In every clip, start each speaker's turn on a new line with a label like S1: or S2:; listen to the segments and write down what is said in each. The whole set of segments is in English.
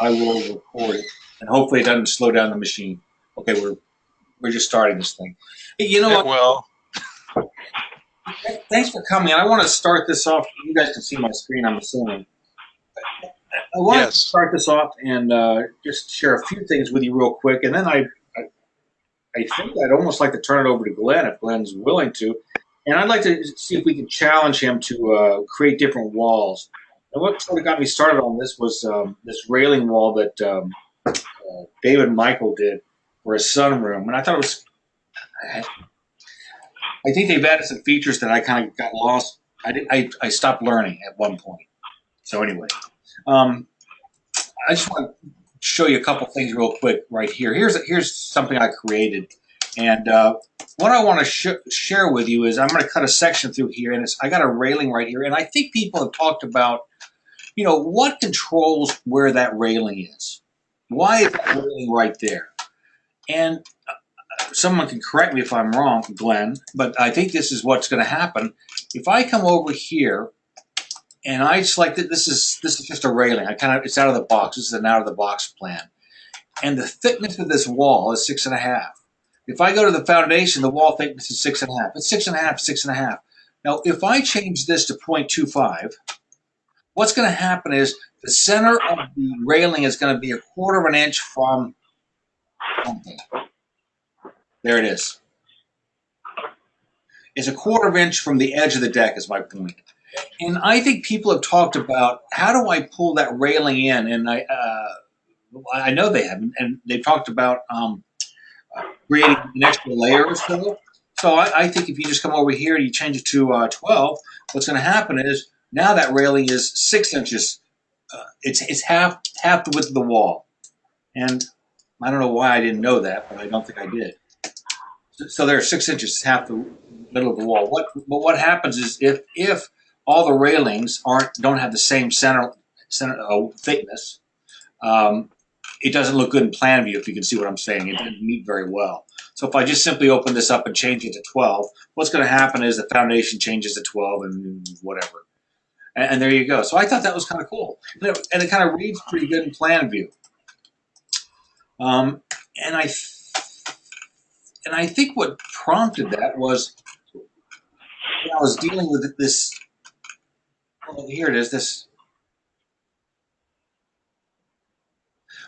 S1: I will record it, and hopefully it doesn't slow down the machine. Okay, we're just starting this thing. Hey, you know
S2: It
S1: what?
S2: will.
S1: Thanks for coming. I want to start this off. You guys can see my screen, I'm assuming. I want to
S2: Yes.
S1: start this off and just share a few things with you real quick, and then I think I'd almost like to turn it over to Glenn if Glenn's willing to, and I'd like to see if we can challenge him to create different walls. And what sort of got me started on this was this railing wall that David Michael did for his sunroom, and I thought it was. I think they've added some features that I kind of got lost. I stopped learning at one point. So anyway, um, I just want to show you a couple things real quick right here. Here's something I created, and what I want to share with you is I'm going to cut a section through here, and I got a railing right here, and I think people have talked about, what controls where that railing is. Why is that railing right there? And someone can correct me if I'm wrong, Glenn, but I think this is what's going to happen. If I come over here and I select it, this is just a railing. It's out of the box. This is an out of the box plan, and the thickness of this wall is 6.5. If I go to the foundation, the wall thickness is 6.5. It's 6.5, 6.5. Now, if I change this to 0.25, what's going to happen is the center of the railing is going to be a quarter of an inch from something. There it is. Is a quarter of an inch from the edge of the deck is my point. And I think people have talked about how do I pull that railing in, and I know they have, and they've talked about creating an extra layer or so. So I think if you just come over here and you change it to 12, what's going to happen is now that railing is 6 inches. It's half the width of the wall, and I don't know why I didn't know that, but I don't think I did. So there's 6 inches, half the middle of the wall. What happens is if all the railings don't have the same center thickness, it doesn't look good in plan view. If you can see what I'm saying, it didn't meet very well. So if I just simply open this up and change it to 12, what's going to happen is the foundation changes to 12 and whatever, and there you go. So I thought that was kind of cool, and it kind of reads pretty good in plan view. Um, and I. And I think what prompted that was when I was dealing with this. Oh, here it is. This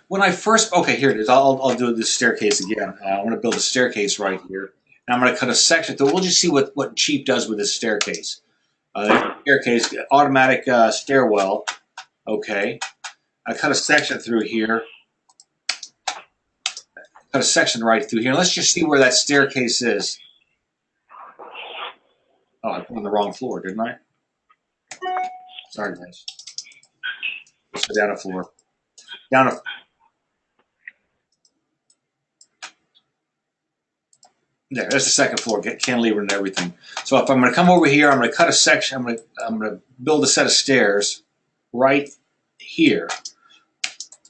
S1: when I first. Okay, here it is. I'll do this staircase again. I want to build a staircase right here. And I'm going to cut a section. So we'll just see what Cheap does with this staircase. Staircase, automatic stairwell. Okay, I cut a section through here. Cut a section right through here. Let's just see where that staircase is. Oh, I put on the wrong floor, didn't I? Sorry, guys. Let's go down a floor. Down a. There's the second floor, cantilever and everything. So if I'm going to come over here, I'm going to cut a section. I'm going to build a set of stairs right here.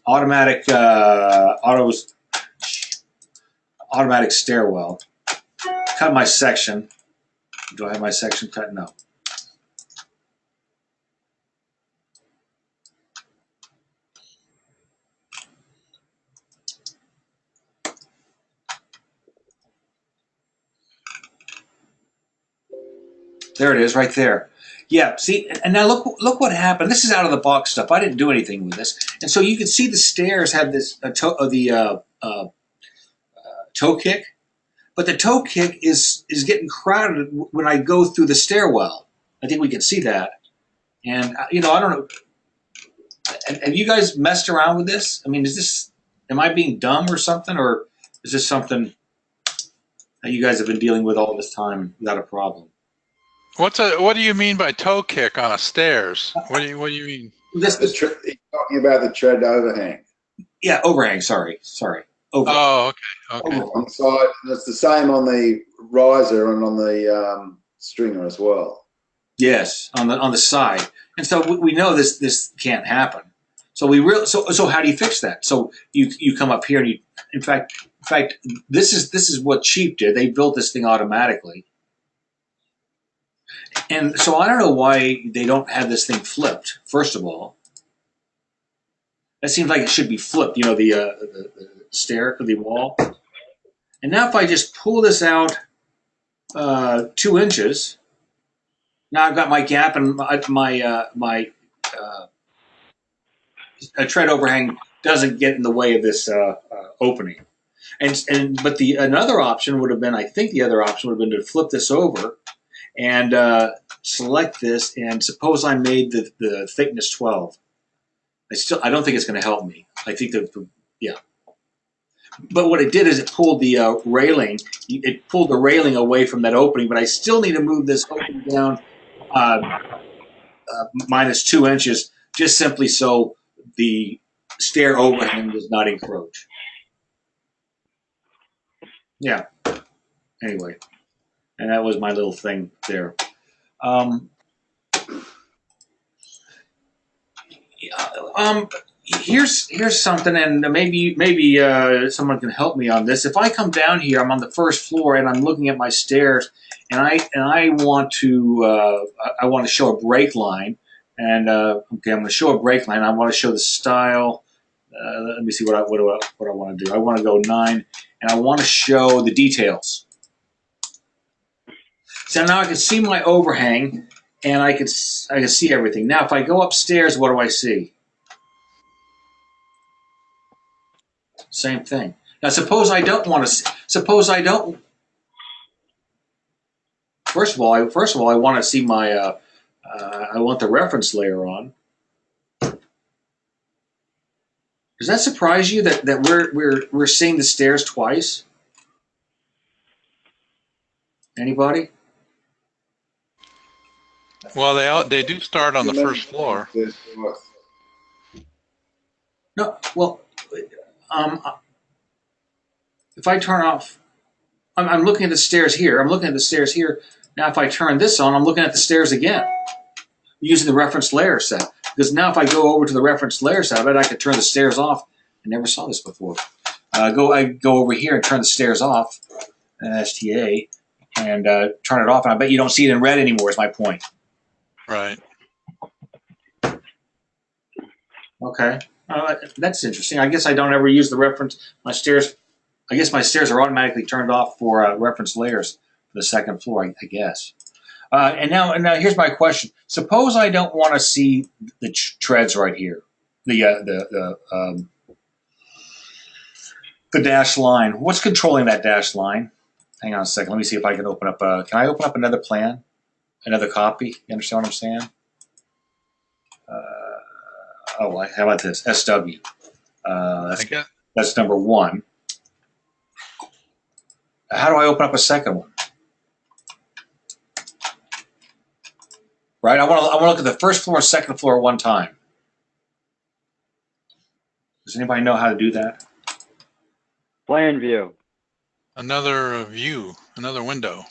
S1: Automatic automatic stairwell. Cut my section. Do I have my section cut? No. There it is, right there. Yeah, see, and now look what happened. This is out of the box stuff. I didn't do anything with this, and so you can see the stairs have this toe kick, but the toe kick is getting crowded when I go through the stairwell. I think we can see that, and I don't know. Have you guys messed around with this? I mean, am I being dumb or something, or is this something that you guys have been dealing with all this time without a problem?
S2: What do you mean by toe kick on a stairs? What do you mean?
S1: This
S3: He's talking about the tread overhang.
S1: Yeah, overhang. Sorry. Overhang.
S2: Oh, okay.
S1: Overhang.
S3: On the side, and it's the same on the riser and on the stringer as well.
S1: Yes, on the side, and so we know this can't happen. So so how do you fix that? So you come up here and in fact this is what Cheap did. They built this thing automatically. And so I don't know why they don't have this thing flipped, first of all. That seems like it should be flipped, the stair or the wall. And now if I just pull this out 2 inches, now I've got my gap and my tread overhang doesn't get in the way of this opening. But another option would have been, I think the other option would have been to flip this over and select this, and suppose I made the thickness 12. I don't think it's going to help me. I think yeah. But what it did is it pulled the railing. It pulled the railing away from that opening. But I still need to move this opening down minus 2 inches, just simply so the stair overhang does not encroach. Yeah. Anyway, and that was my little thing there. Here's something, and maybe someone can help me on this. If I come down here, I'm on the first floor, and I'm looking at my stairs, and I want to show a break line, and okay, I'm going to show a break line. I want to show the style. Let me see what I want to do. I want to go 9, and I want to show the details. So now I can see my overhang, and I can see everything. Now, if I go upstairs, what do I see? Same thing. Now, suppose I don't want to. Suppose I don't. First of all, I want to see my. I want the reference layer on. Does that surprise you that we're seeing the stairs twice? Anybody?
S2: Well, they do start on the first floor.
S1: No. Well, if I turn off, I'm looking at the stairs here. I'm looking at the stairs here. Now, if I turn this on, I'm looking at the stairs again, using the reference layer set. Because now, if I go over to the reference layer set, I bet I could turn the stairs off. I never saw this before. I go over here and turn the stairs off, STA, and turn it off. And I bet you don't see it in red anymore. Is my point.
S2: Right.
S1: Okay. That's interesting. I guess I don't ever use the reference. My stairs are automatically turned off for reference layers for the second floor, I guess. And now here's my question. Suppose I don't want to see the treads right here, the dashed line. What's controlling that dashed line? Hang on a second. Let me see if I can open up. Can I open up another plan, another copy? You understand what I'm saying? How about this? SW. That's number 1. How do I open up a second one? Right? I want to look at the first floor and second floor at one time. Does anybody know how to do that?
S4: Plan view.
S2: Another view, another window.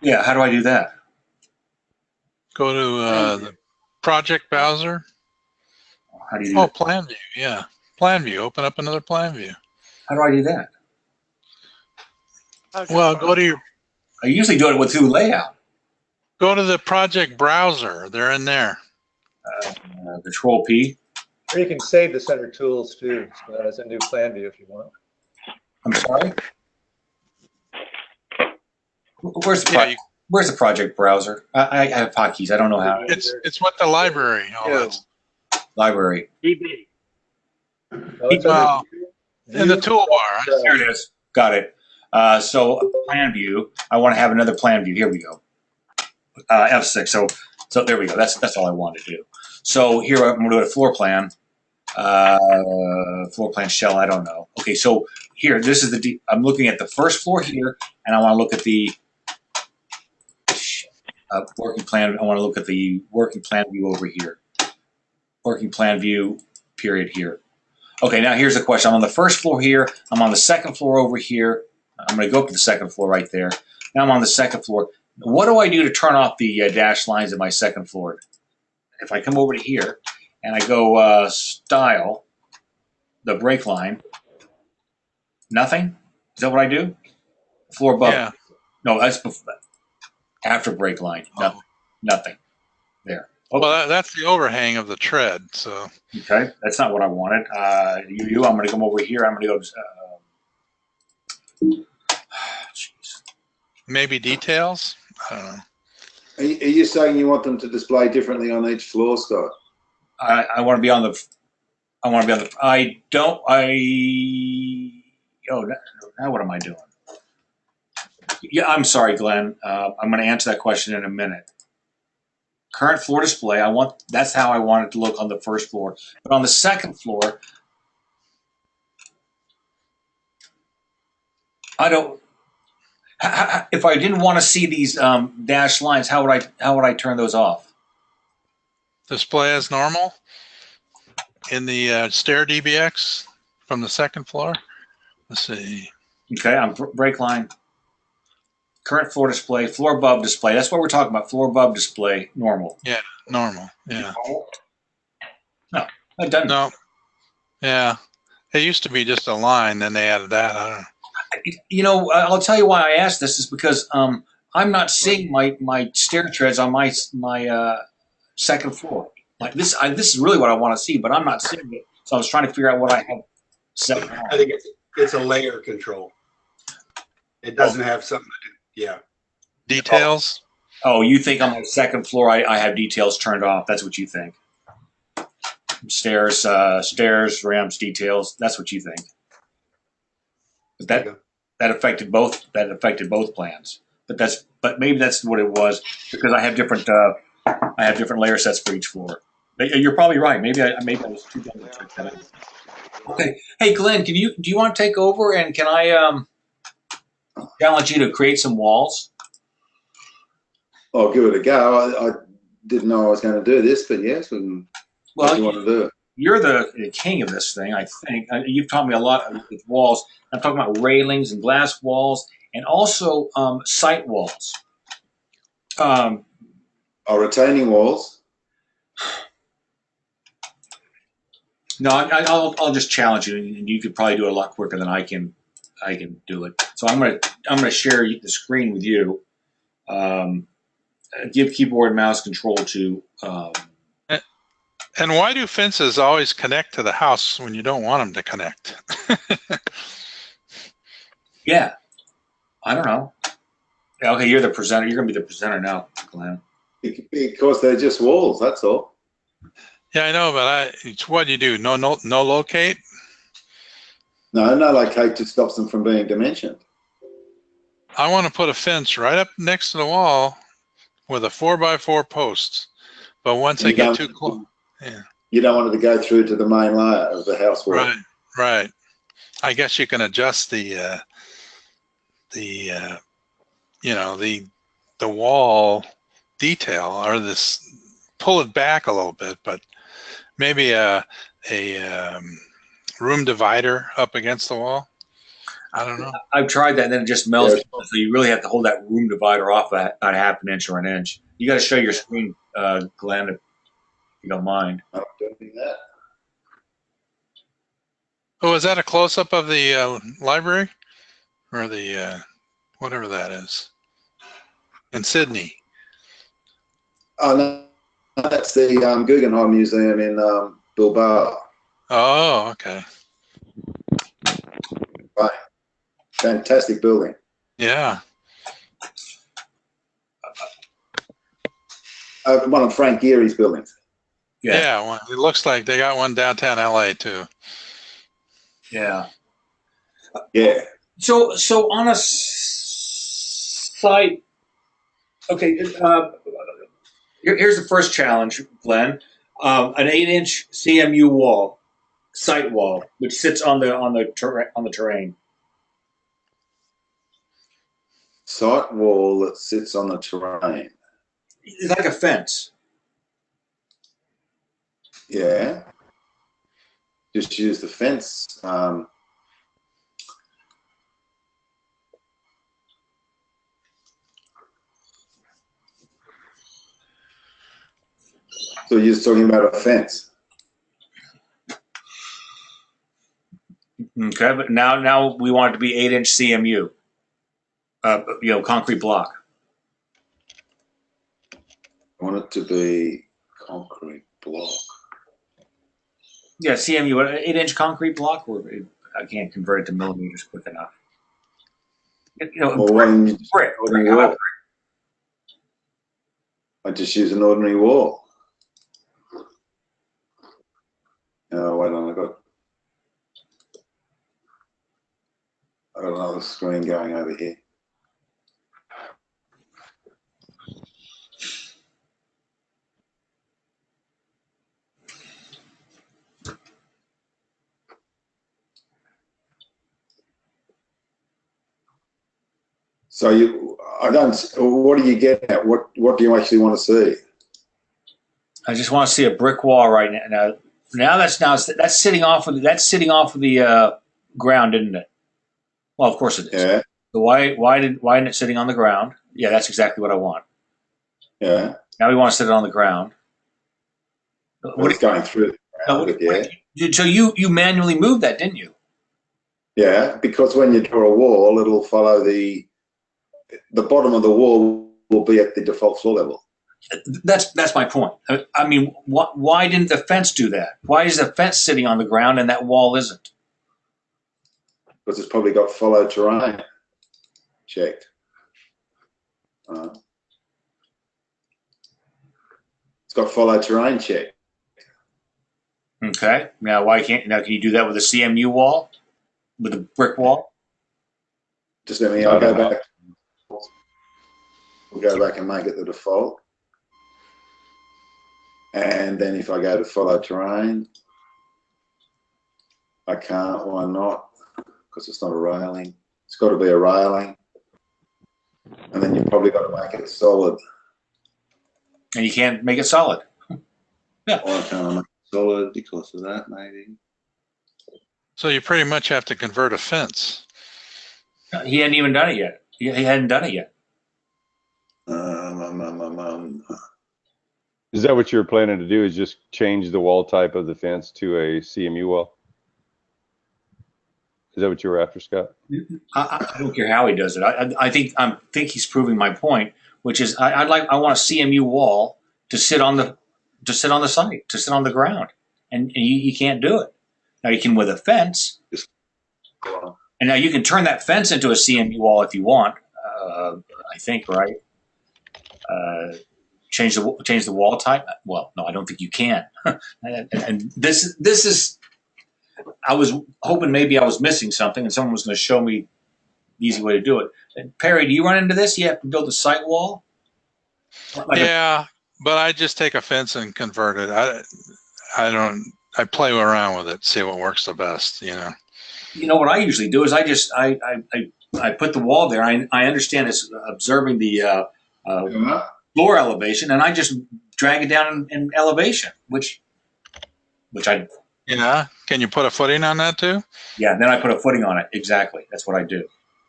S1: Yeah, how do I do that?
S2: Go to the project browser.
S1: How do you do
S2: Oh,
S1: that?
S2: plan view. Yeah, plan view. Open up another plan view.
S1: How do I do that?
S2: Well, go to your.
S1: I usually do it through layout.
S2: Go to the project browser. They're in there.
S1: Control P.
S5: Or you can save the center tools too, as a new plan view if you want.
S1: I'm sorry. Where's the project browser? I have hotkeys. I don't know how.
S2: It's what the library.
S1: Library.
S4: DB.
S5: No, it's
S2: Well,
S5: under
S2: in the
S5: view.
S2: toolbar.
S1: There it is. Got it. So plan view. I want to have another plan view. Here we go. F6. So there we go. That's all I want to do. So here I'm going to go to floor plan. Floor plan shell. I don't know. Okay. So here, this is I'm looking at the first floor here, and I want to look at the working plan. I want to look at the working plan view over here. Working plan view period here. Okay, now here's the question. I'm on the first floor here. I'm on the second floor over here. I'm going to go up to the second floor right there. Now I'm on the second floor. What do I do to turn off the dashed lines in my second floor? If I come over to here and I go style, the break line, nothing? Is that what I do? Floor above?
S2: Yeah.
S1: No, that's before, after break line. Nothing. Nothing. There.
S2: Well, that's the overhang of the tread. So
S1: Okay, that's not what I wanted. I'm going to come over here. I'm going to go. Jeez.
S2: maybe details. I don't know.
S3: Are you saying you want them to display differently on each floor, Scott?
S1: I want to be on the. I want to be on the. I don't. Oh, now what am I doing? Yeah, I'm sorry, Glenn. I'm going to answer that question in a minute. Current floor display. That's how I want it to look on the first floor. But on the second floor, I don't. If I didn't want to see these dashed lines, how would I turn those off?
S2: Display as normal in the stair DBX from the second floor. Let's see.
S1: Okay, I'm break line. Current floor display, floor above display. That's what we're talking about. Floor above display, normal.
S2: Yeah, normal. Yeah.
S1: No, it doesn't.
S2: No. Yeah. It used to be just a line, then they added that. I don't know.
S1: You know, I'll tell you why I asked this is because I'm not seeing my stair treads on my second floor. Like this is really what I want to see, but I'm not seeing it. So I was trying to figure out what I have set on.
S6: I think it's a layer control. It doesn't have something to do. Yeah.
S2: Details.
S1: Oh, you think on my second floor I have details turned off? That's what you think. Stairs, ramps, details. That's what you think. But that affected both. That affected both plans. But maybe that's what it was because I have different layer sets for each floor. You're probably right. Maybe I was too dumb to check that out. Okay. Hey, Glenn, do you want to take over and can I challenge you to create some walls?
S3: I'll give it a go. I didn't know I was going to do this, but yes, what do you want to do?
S1: You're the king of this thing, I think. You've taught me a lot with walls. I'm talking about railings and glass walls and also sight walls.
S3: Retaining walls.
S1: No, I'll just challenge you, and you could probably do it a lot quicker than I can do it. So I'm gonna share the screen with you. Give keyboard and mouse control to.
S2: And why do fences always connect to the house when you don't want them to connect?
S1: Yeah, I don't know. Okay, you're the presenter. You're gonna be the presenter now, Glenn.
S3: Because they're just walls. That's all.
S2: Yeah, I know, but it's what you do. No locate.
S3: No locate just stops them from being dimensioned.
S2: I want to put a fence right up next to the wall with a 4x4 posts. But once I get too close, yeah.
S3: You don't want it to go through to the main layer of the house wall.
S2: Right. I guess you can adjust the wall detail or pull it back a little bit, but maybe a room divider up against the wall. I don't know.
S1: I've tried that, and then it just melts. So you really have to hold that room divider off about half an inch or an inch. You got to show your screen, Glenn, if you don't mind.
S3: I'm doing that.
S2: Oh, is that a close-up of the library or the whatever that is in Sydney?
S3: Oh no, that's the Guggenheim Museum in Bilbao.
S2: Oh, okay.
S3: Right, fantastic building.
S2: Yeah.
S3: One of Frank Gehry's buildings.
S2: Yeah. Well, it looks like they got one downtown LA too.
S1: Yeah.
S3: Yeah.
S1: So on a site, okay. Here's the first challenge, Glenn. An 8-inch CMU wall, site wall, which sits on the terrain.
S3: Site wall that sits on the terrain.
S1: It's like a fence.
S3: Yeah. Just use the fence. So you're just talking about a fence.
S1: Okay, but now we want it to be 8-inch CMU. Concrete block.
S3: I want it to be Concrete block.
S1: Yeah, CMU, an 8-inch concrete block, or I can't convert it to millimeters quick enough. You know,
S3: Well, why don't you just
S1: brick.
S3: ordinary
S1: Brick. How about
S3: wall? I just use an ordinary wall. Oh, wait on, I got another screen going over here. So what do you get at? What do you actually want to see?
S1: I just want to see a brick wall right now. Now that's sitting off of the ground, isn't it? Well, of course it is.
S3: Yeah,
S1: So why isn't it sitting on the ground? Yeah, that's exactly what I want.
S3: yeah.
S1: Now we want to sit it on the ground.
S3: Well, it's going through the ground, yeah.
S1: So you manually moved that, didn't you?
S3: Yeah, because when you draw a wall, it'll follow the bottom of the wall will be at the default floor level.
S1: That's my point. I mean, why didn't the fence do that? Why is the fence sitting on the ground and that wall isn't?
S3: Because it's probably got follow terrain checked. It's got follow terrain checked.
S1: Okay. Now can you do that with a CMU wall? With a brick wall?
S3: Just let me. I'll go back. We'll go back and make it the default. And then if I go to follow terrain, I can't. Why not? Because it's not a railing. It's got to be a railing. And then you've probably got to make it solid.
S1: And you can't make it solid.
S3: Why can't I make it solid? Because of that, maybe.
S2: So you pretty much have to convert a fence.
S1: He hadn't even done it yet. He hadn't done it yet.
S7: Is that what you're planning to do, is just change the wall type of the fence to a CMU wall? Is that what you were after, Scott?
S1: I don't care how he does it. I think he's proving my point, which is I want a CMU wall to sit on the site, to sit on the ground, and you can't do it. Now you can with a fence, and now you can turn that fence into a CMU wall if you want. I think, right? Change the wall type. Well, no, I don't think you can. and this is. I was hoping maybe I was missing something, and someone was going to show me the easy way to do it. And Perry, do you run into this? You have to build a site wall.
S2: Yeah, but I just take a fence and convert it. I play around with it, see what works the best. You know
S1: what I usually do is I put the wall there. I understand it's observing the floor elevation, and I just drag it down in elevation, which I.
S2: Yeah. Can you put a footing on that too?
S1: Yeah. Then I put a footing on it. Exactly. That's what I do.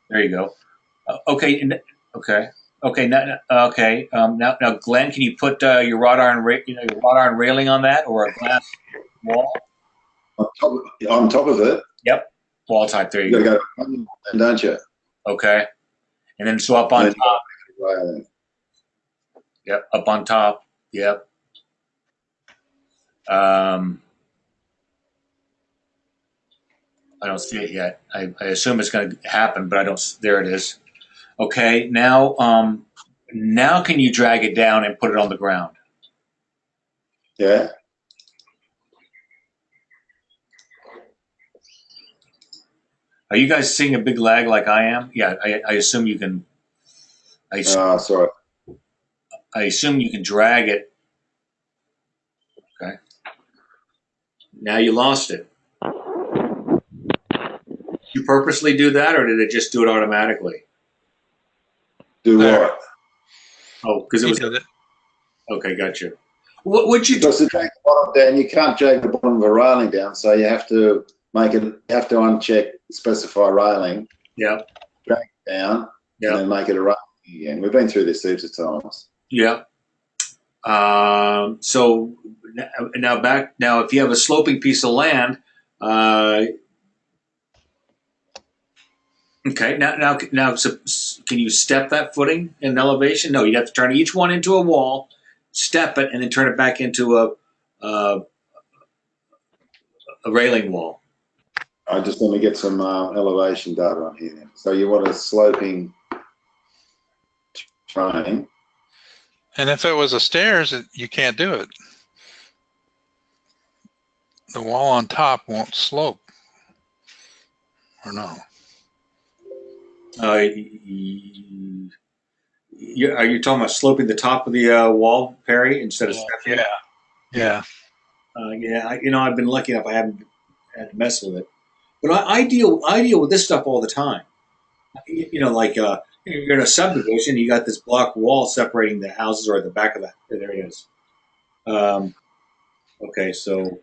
S1: There you go. Okay. Now, Glenn, can you put your wrought iron railing on that, or a glass wall?
S3: On top of it.
S1: Yep. Wall type. There you
S3: You
S1: go.
S3: got to go, don't you?
S1: Okay. And then so up on top.
S3: Railing.
S1: Yep. Up on top. Yep. I don't see it yet. I assume it's going to happen, but I don't. There it is. Okay. Now can you drag it down and put it on the ground?
S3: Yeah.
S1: Are you guys seeing a big lag like I am? Yeah. I assume you can.
S3: Sorry.
S1: I assume you can drag it. Okay. Now you lost it. You purposely do that, or did it just do it automatically?
S3: Do
S2: There.
S3: what?
S1: Oh, because it
S2: He
S1: was.
S2: did it.
S1: Okay, gotcha. What would you do?
S3: Because to drag the bottom down, you can't drag the bottom of a railing down, so you have to uncheck specify railing,
S1: Yeah.
S3: drag it down,
S1: Yeah.
S3: and then make it a railing again. We've been through this heaps of times.
S1: Yeah. So now, if you have a sloping piece of land, okay. Now, so can you step that footing in elevation? No, you'd have to turn each one into a wall, step it and then turn it back into a railing wall.
S3: I just want to get some elevation data on here. Then. So you want a sloping terrain.
S2: And if it was a stairs, you can't do it. The wall on top won't slope. Or no?
S1: Are you talking about sloping the top of the wall, Perry, instead of stepping?
S2: Yeah.
S1: I've been lucky enough; I haven't had to mess with it. But I deal with this stuff all the time. Like you're in a subdivision, you got this block wall separating the houses, or at the back of the there it is. Okay, so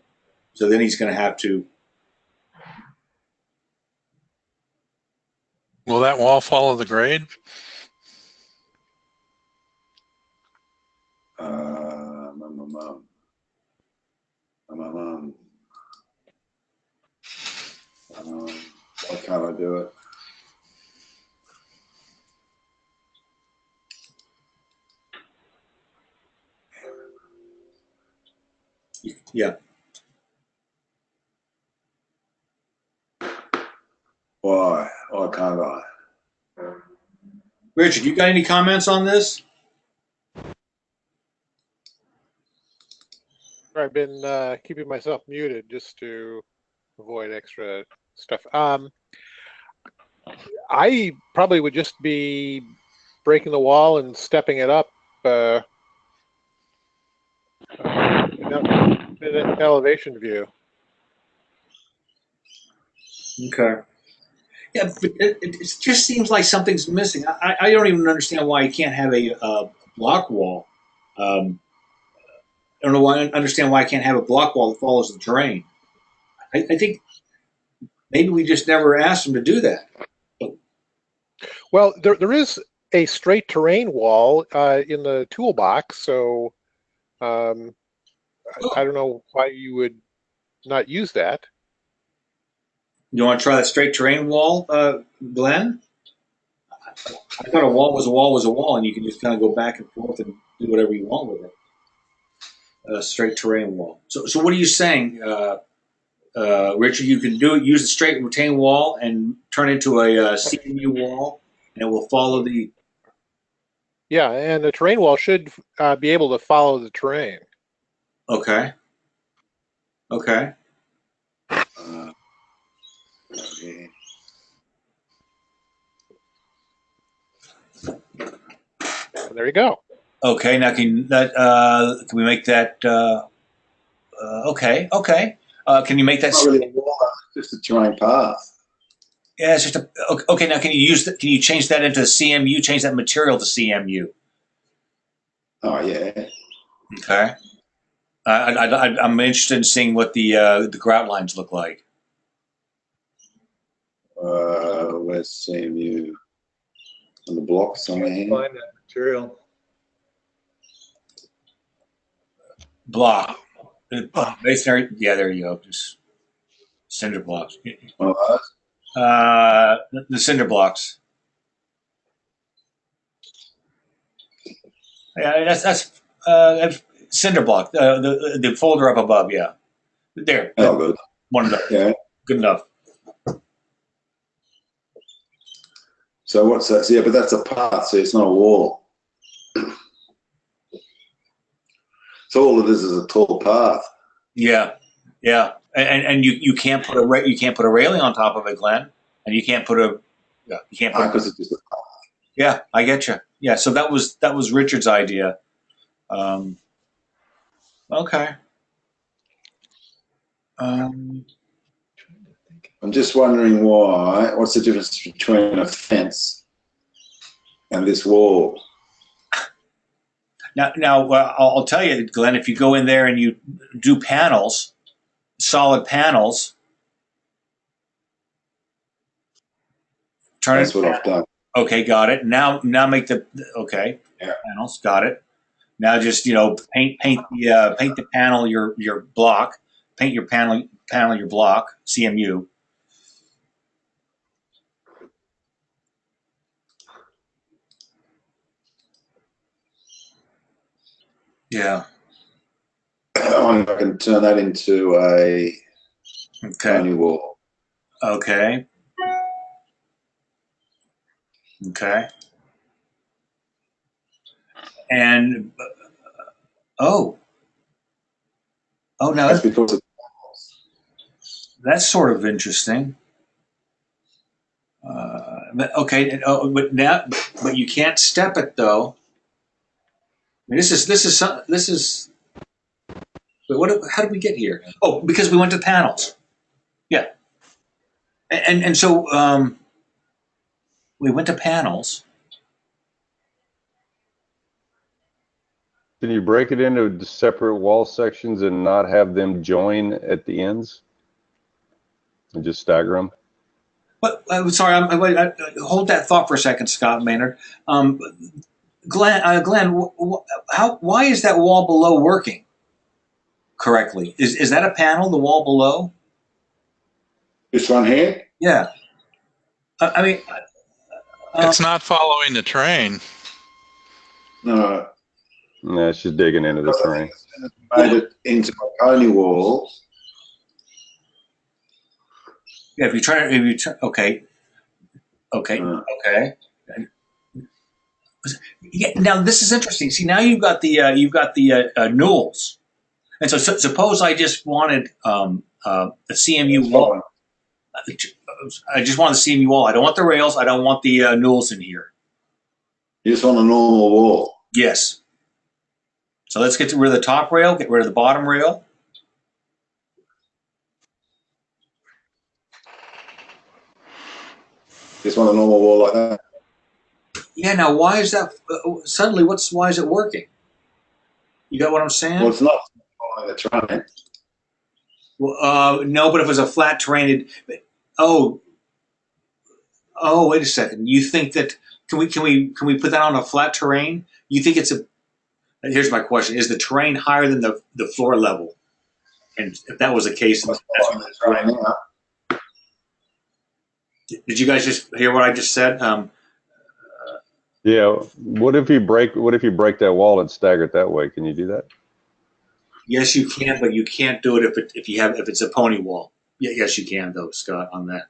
S1: then he's going to have to.
S2: Will that wall follow the grade?
S3: Why can't I do it?
S1: Yeah.
S3: Why? Why can't I?
S1: Richard, you got any comments on this?
S8: I've been keeping myself muted just to avoid extra stuff. I probably would just be breaking the wall and stepping it up in an elevation view.
S1: Okay. Yeah, but it just seems like something's missing. I don't even understand why you can't have a block wall. I don't know why. I understand why I can't have a block wall that follows the terrain. I think maybe we just never asked them to do that.
S8: Well, there is a straight terrain wall in the toolbox, so I don't know why you would not use that.
S1: You want to try that straight terrain wall, Glenn? I thought a wall was a wall was a wall, and you can just kind of go back and forth and do whatever you want with it. A straight terrain wall. So what are you saying, Richard? You can do it. Use the straight retaining wall and turn it into a CMU wall, and it will follow the.
S8: Yeah, and the terrain wall should be able to follow the terrain.
S1: Okay. Okay.
S3: Okay.
S8: And there you go.
S1: Okay. Now can we make that? Okay. Okay. Can you make that?
S3: It's not really a wall, it's just a terrain path.
S1: Yeah, it's just a. Okay. Now can you use that? Can you change that into CMU? Change that material to CMU.
S3: Oh yeah.
S1: Okay. I'm interested in seeing what the grout lines look like.
S3: Where's CMU? On the block somewhere here.
S5: Find that material.
S1: Block. Masonry. Yeah, there you go. Just cinder blocks.
S3: One of those?
S1: The cinder blocks. Yeah, that's cinder block. The folder up above. Yeah, there.
S3: Oh, good.
S1: One of those.
S3: Yeah.
S1: Good enough.
S3: So what's that? Yeah, but that's a path, so it's not a wall. So all it is a tall path.
S1: Yeah, yeah, and you can't put a railing on top of it, Glenn, and you can't put a you can't put
S3: Because it's just a path.
S1: yeah. I get you. Yeah, so that was Richard's idea. Okay.
S3: I'm just wondering why. What's the difference between a fence and this wall?
S1: Now, I'll tell you, Glenn. If you go in there and you do panels, solid panels, turn
S3: That's
S1: it.
S3: what I've done.
S1: Okay, got it. Now make the okay
S3: Yeah.
S1: panels. Got it. Now just paint the panel your block. Paint your panel your block. CMU. Yeah.
S3: I wonder if I can turn that into a
S1: Okay.
S3: pony wall.
S1: Okay. Okay. And oh, no,
S3: That's because of
S1: that's sort of interesting. Okay. But you can't step it though. I mean, this is. But how did we get here? Oh, because we went to panels. Yeah. And so we went to panels.
S7: Can you break it into separate wall sections and not have them join at the ends? And just stagger them?
S1: But I'm sorry. Hold that thought for a second, Scott Maynard. Glenn, why is that wall below working correctly? Is that a panel? The wall below?
S3: this one here.
S1: Yeah. I mean,
S2: It's not following the train.
S3: No,
S7: Yeah, it's just digging into the terrain.
S3: made it into a pony wall.
S1: yeah. Okay. Okay. Yeah. Now this is interesting. See, now you've got the newels, and so suppose I just wanted a CMU wall. I just want the CMU wall. I don't want the rails. I don't want the newels in here.
S3: You just want a normal wall.
S1: Yes. So let's get rid of the top rail, get rid of the bottom rail.
S3: Just want a normal wall like that.
S1: Yeah, now why is that suddenly why is it working? You got what I'm saying?
S3: Well, it's not following the train.
S1: Well, no, but if it was a flat terrain, wait a second. You think that can we put that on a flat terrain? You think it's a here's my question. Is the terrain higher than the floor level? And if that was the case,
S3: It's following the train now.
S1: did you guys just hear what I just said?
S7: Yeah. What if you break that wall and stagger it that way? Can you do that?
S1: Yes, you can, but you can't do it if it's a pony wall. Yeah, yes, you can though, Scott, on that.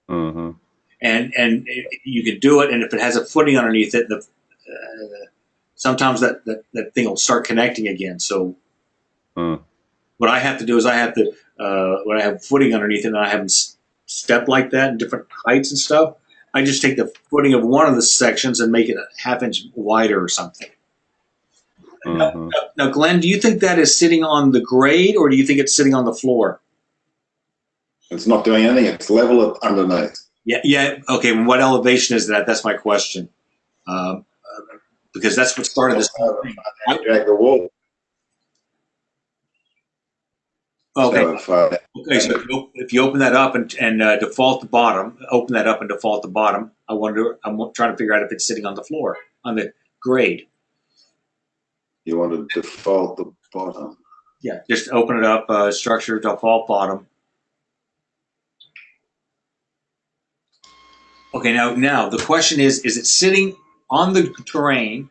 S7: Mm-hmm.
S1: And you can do it, and if it has a footing underneath it, sometimes that thing will start connecting again. So what I have to do is when I have footing underneath it and I have them step like that in different heights and stuff, I just take the footing of one of the sections and make it a half-inch wider or something.
S7: Mm-hmm.
S1: Now, Glenn, do you think that is sitting on the grade, or do you think it's sitting on the floor?
S3: It's not doing anything. It's level underneath.
S1: Yeah. Okay. What elevation is that? That's my question. Because that's what started this whole thing.
S3: Drag the wall.
S1: Okay.
S3: So
S1: if you open that up and default the bottom, open that up and default the bottom. I'm trying to figure out if it's sitting on the floor on the grade.
S3: you want to default the bottom.
S1: Yeah. Just open it up. Structure default bottom. Okay. Now the question is it sitting on the terrain,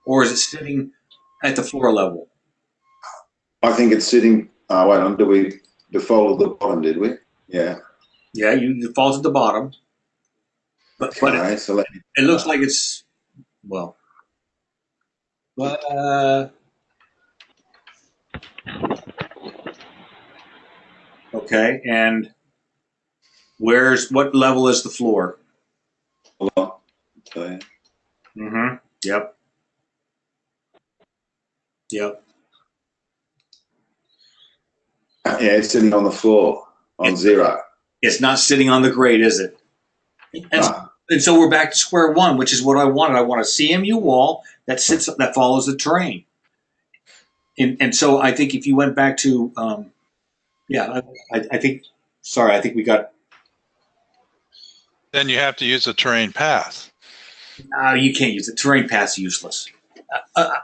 S1: or is it sitting at the floor level?
S3: I think it's sitting. Wait on. Did we default the bottom? Did we? Yeah.
S1: Yeah. You defaulted the bottom. But
S3: Okay, so let me.
S1: it looks like it's well. But okay, and what level is the floor?
S3: Hold on. Okay.
S1: Mm-hmm. Yep.
S3: Yeah, it's sitting on the floor on 0.
S1: It's not sitting on the grade, is it? And so we're back to square one, which is what I wanted. I want a CMU wall that follows the terrain. And so I think if you went back to, I think. Sorry, I think we got.
S2: Then you have to use a terrain path.
S1: You can't use it. Terrain path's useless.
S2: Well,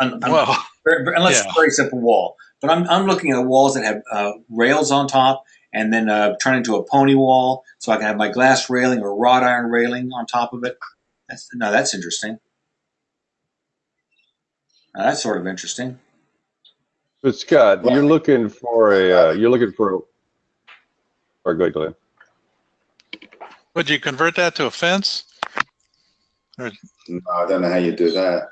S1: unless it's a very simple wall. But I'm looking at walls that have rails on top, and then turn into a pony wall, so I can have my glass railing or wrought iron railing on top of it. That's interesting. That's sort of interesting.
S7: But Scott, you're looking for a, or go ahead, Glenn.
S2: Would you convert that to a fence?
S3: No, I don't know how you do that.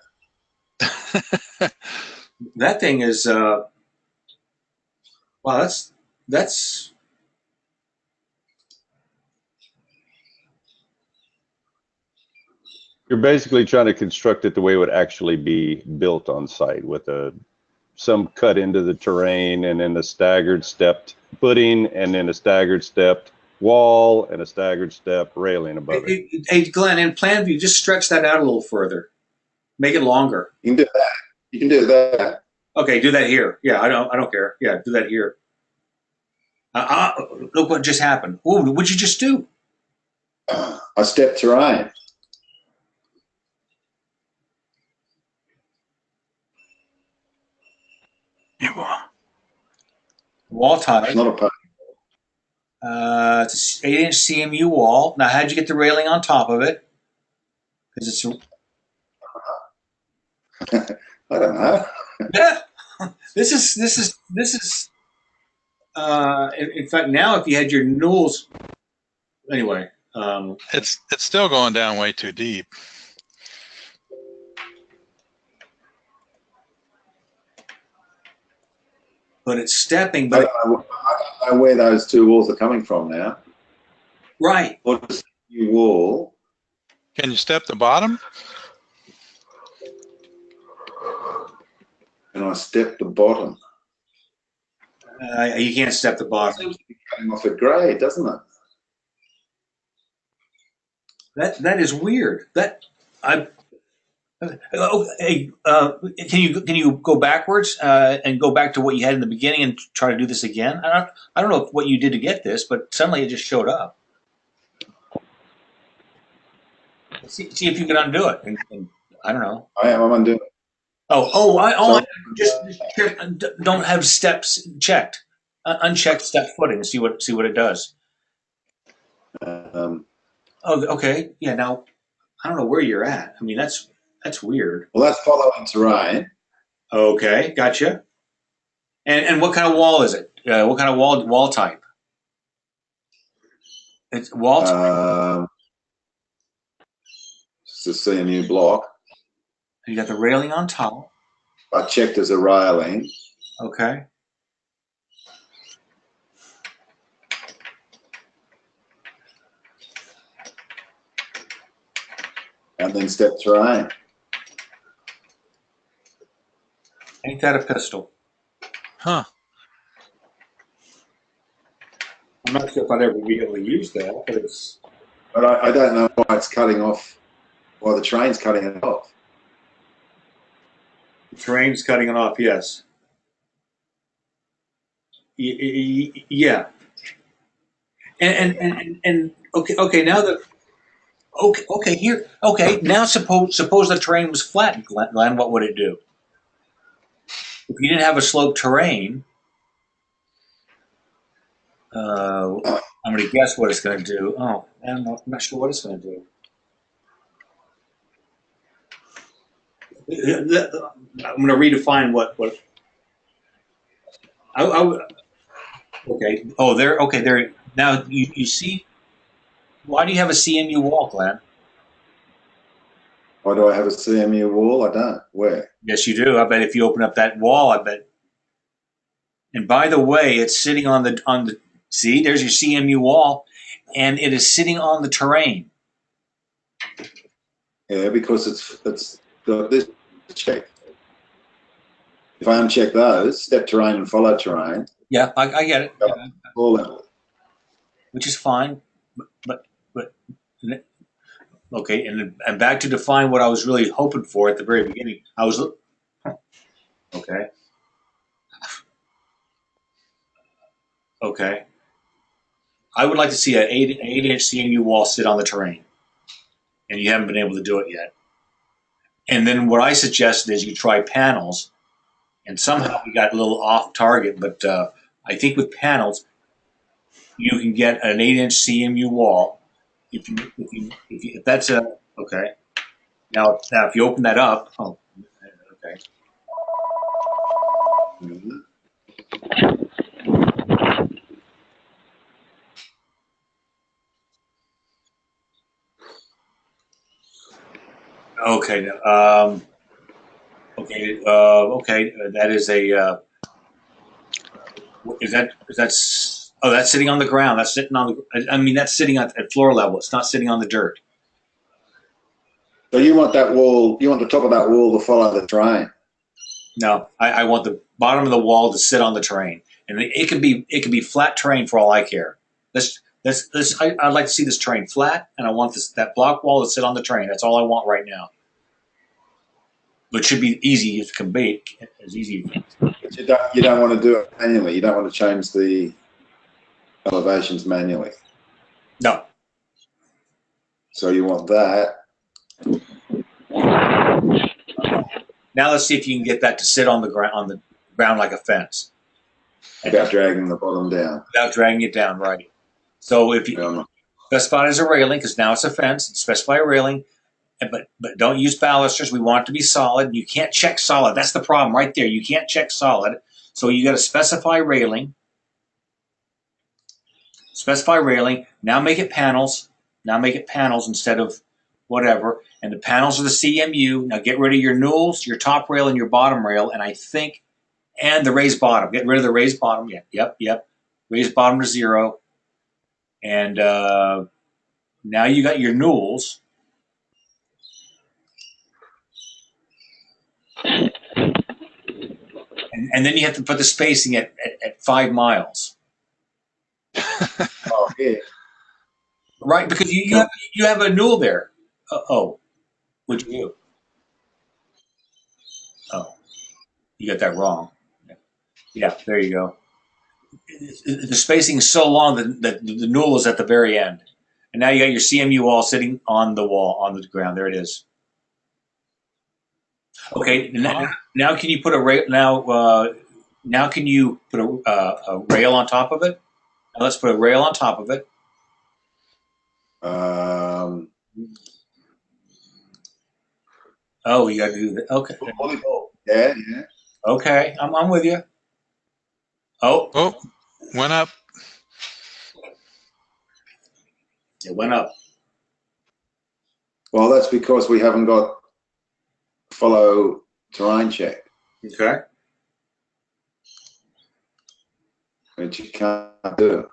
S1: That thing is, wow, that's,
S7: You're basically trying to construct it the way it would actually be built on site with some cut into the terrain and then a staggered stepped footing and then a staggered stepped wall and a staggered step railing above it.
S1: hey, Glenn, in plan view, just stretch that out a little further. Make it longer.
S3: You can do that. You can do that.
S1: Okay, do that here. Yeah, I don't care. Yeah, do that here. Look what just happened. Ooh, what'd you just do?
S3: I stepped terrain.
S1: Wall tie.
S3: It's not a
S1: It's an 8-inch CMU wall. Now, how'd you get the railing on top of it? Because it's
S3: I don't know.
S1: yeah. This is. In fact, now if you had your newels, anyway.
S2: It's still going down way too deep.
S1: But it's stepping.
S3: I
S1: But
S3: don't know where those two walls are coming from now.
S1: right.
S3: What is the wall?
S2: Can you step the bottom?
S3: And I stepped the bottom.
S1: You can't step the
S3: It
S1: bottom.
S3: seems to be cutting off at grade, doesn't it?
S1: That is weird. Hey, can you go backwards and go back to what you had in the beginning and try to do this again? I don't know what you did to get this, but suddenly it just showed up. See if you can undo it. And I don't know.
S3: I'm undoing it.
S1: Just check, don't have steps checked. Unchecked step footing. See what it does.
S3: Um,
S1: Oh, okay. Yeah. Now I don't know where you're at. I mean, that's weird.
S3: well, that's following terrain.
S1: Okay, gotcha. And what kind of wall is it? What kind of wall type? It's wall type.
S3: It's a CMU block.
S1: You got the railing on top.
S3: I checked as a railing.
S1: Okay.
S3: And then step terrain.
S1: Ain't that a pistol?
S2: Huh.
S1: I'm not sure if I'd ever be able to use that, but it's.
S3: But I don't know why it's cutting off, why the train's cutting it off.
S1: The terrain's cutting it off, yes. Yeah. And okay, now that now suppose the terrain was flat, Glenn, what would it do? If you didn't have a sloped terrain, I'm going to guess what it's going to do. Oh, I'm not sure what it's going to do. I'm going to redefine what. Okay. Oh, there. Okay, there. Now you see. Why do you have a CMU wall, Glenn?
S3: Why do I have a CMU wall? I don't. Where?
S1: Yes, you do. I bet if you open up that wall, I bet. And by the way, it's sitting on the. See, there's your CMU wall, and it is sitting on the terrain.
S3: Yeah, because it's got this check. If I uncheck those, step terrain and follow terrain.
S1: Yeah, I get it. Yeah.
S3: All level.
S1: Which is fine, but okay, and back to define what I was really hoping for at the very beginning. I was okay. Okay. I would like to see an 8-inch CMU wall sit on the terrain, and you haven't been able to do it yet. And then what I suggested is you try panels, and somehow we got a little off target, but I think with panels, you can get an 8-inch CMU wall. If that's a okay. Now if you open that up, okay.
S3: Mhm.
S1: Okay. Okay. That is a. Oh, that's sitting on the ground. That's sitting on the. I mean, that's sitting at floor level. It's not sitting on the dirt.
S3: So you want that wall, you want the top of that wall to follow the terrain.
S1: No, I want the bottom of the wall to sit on the terrain, and it could be flat terrain for all I care. I'd like to see this terrain flat, and I want that block wall to sit on the terrain. That's all I want right now. But it should be easy as can be, as easy.
S3: But you don't want to do it manually. You don't want to change the elevations manually.
S1: No.
S3: So you want that.
S1: Now let's see if you can get that to sit on the ground like a fence.
S3: Without dragging the bottom down.
S1: Without dragging it down, right. So if you specify it as a railing, because now it's a fence, specify a railing, but don't use balusters. We want it to be solid. You can't check solid. That's the problem right there. You can't check solid. So you got to specify railing. Specify railing. Now make it panels. Now make it panels instead of whatever. And the panels are the CMU. Now get rid of your newels, your top rail, and your bottom rail. And the raised bottom. Get rid of the raised bottom. Yep. Raised bottom to 0. And now you got your newels. And then you have to put the spacing at 5 miles.
S3: Oh, yeah.
S1: Right, because you have a newel there. What'd you do? Oh, you got that wrong. Yeah, there you go. The spacing is so long that the newel is at the very end. And now you got your CMU wall sitting on the wall, on the ground. There it is. Okay, now can you put a rail? Now can you put a rail on top of it? Now let's put a rail on top of it. Oh, you got to do that. Okay.
S3: Yeah.
S1: Okay, I'm with you.
S2: Oh, went up.
S1: It went up.
S3: Well, that's because we haven't got follow terrain check,
S1: Okay.
S3: which you can't do.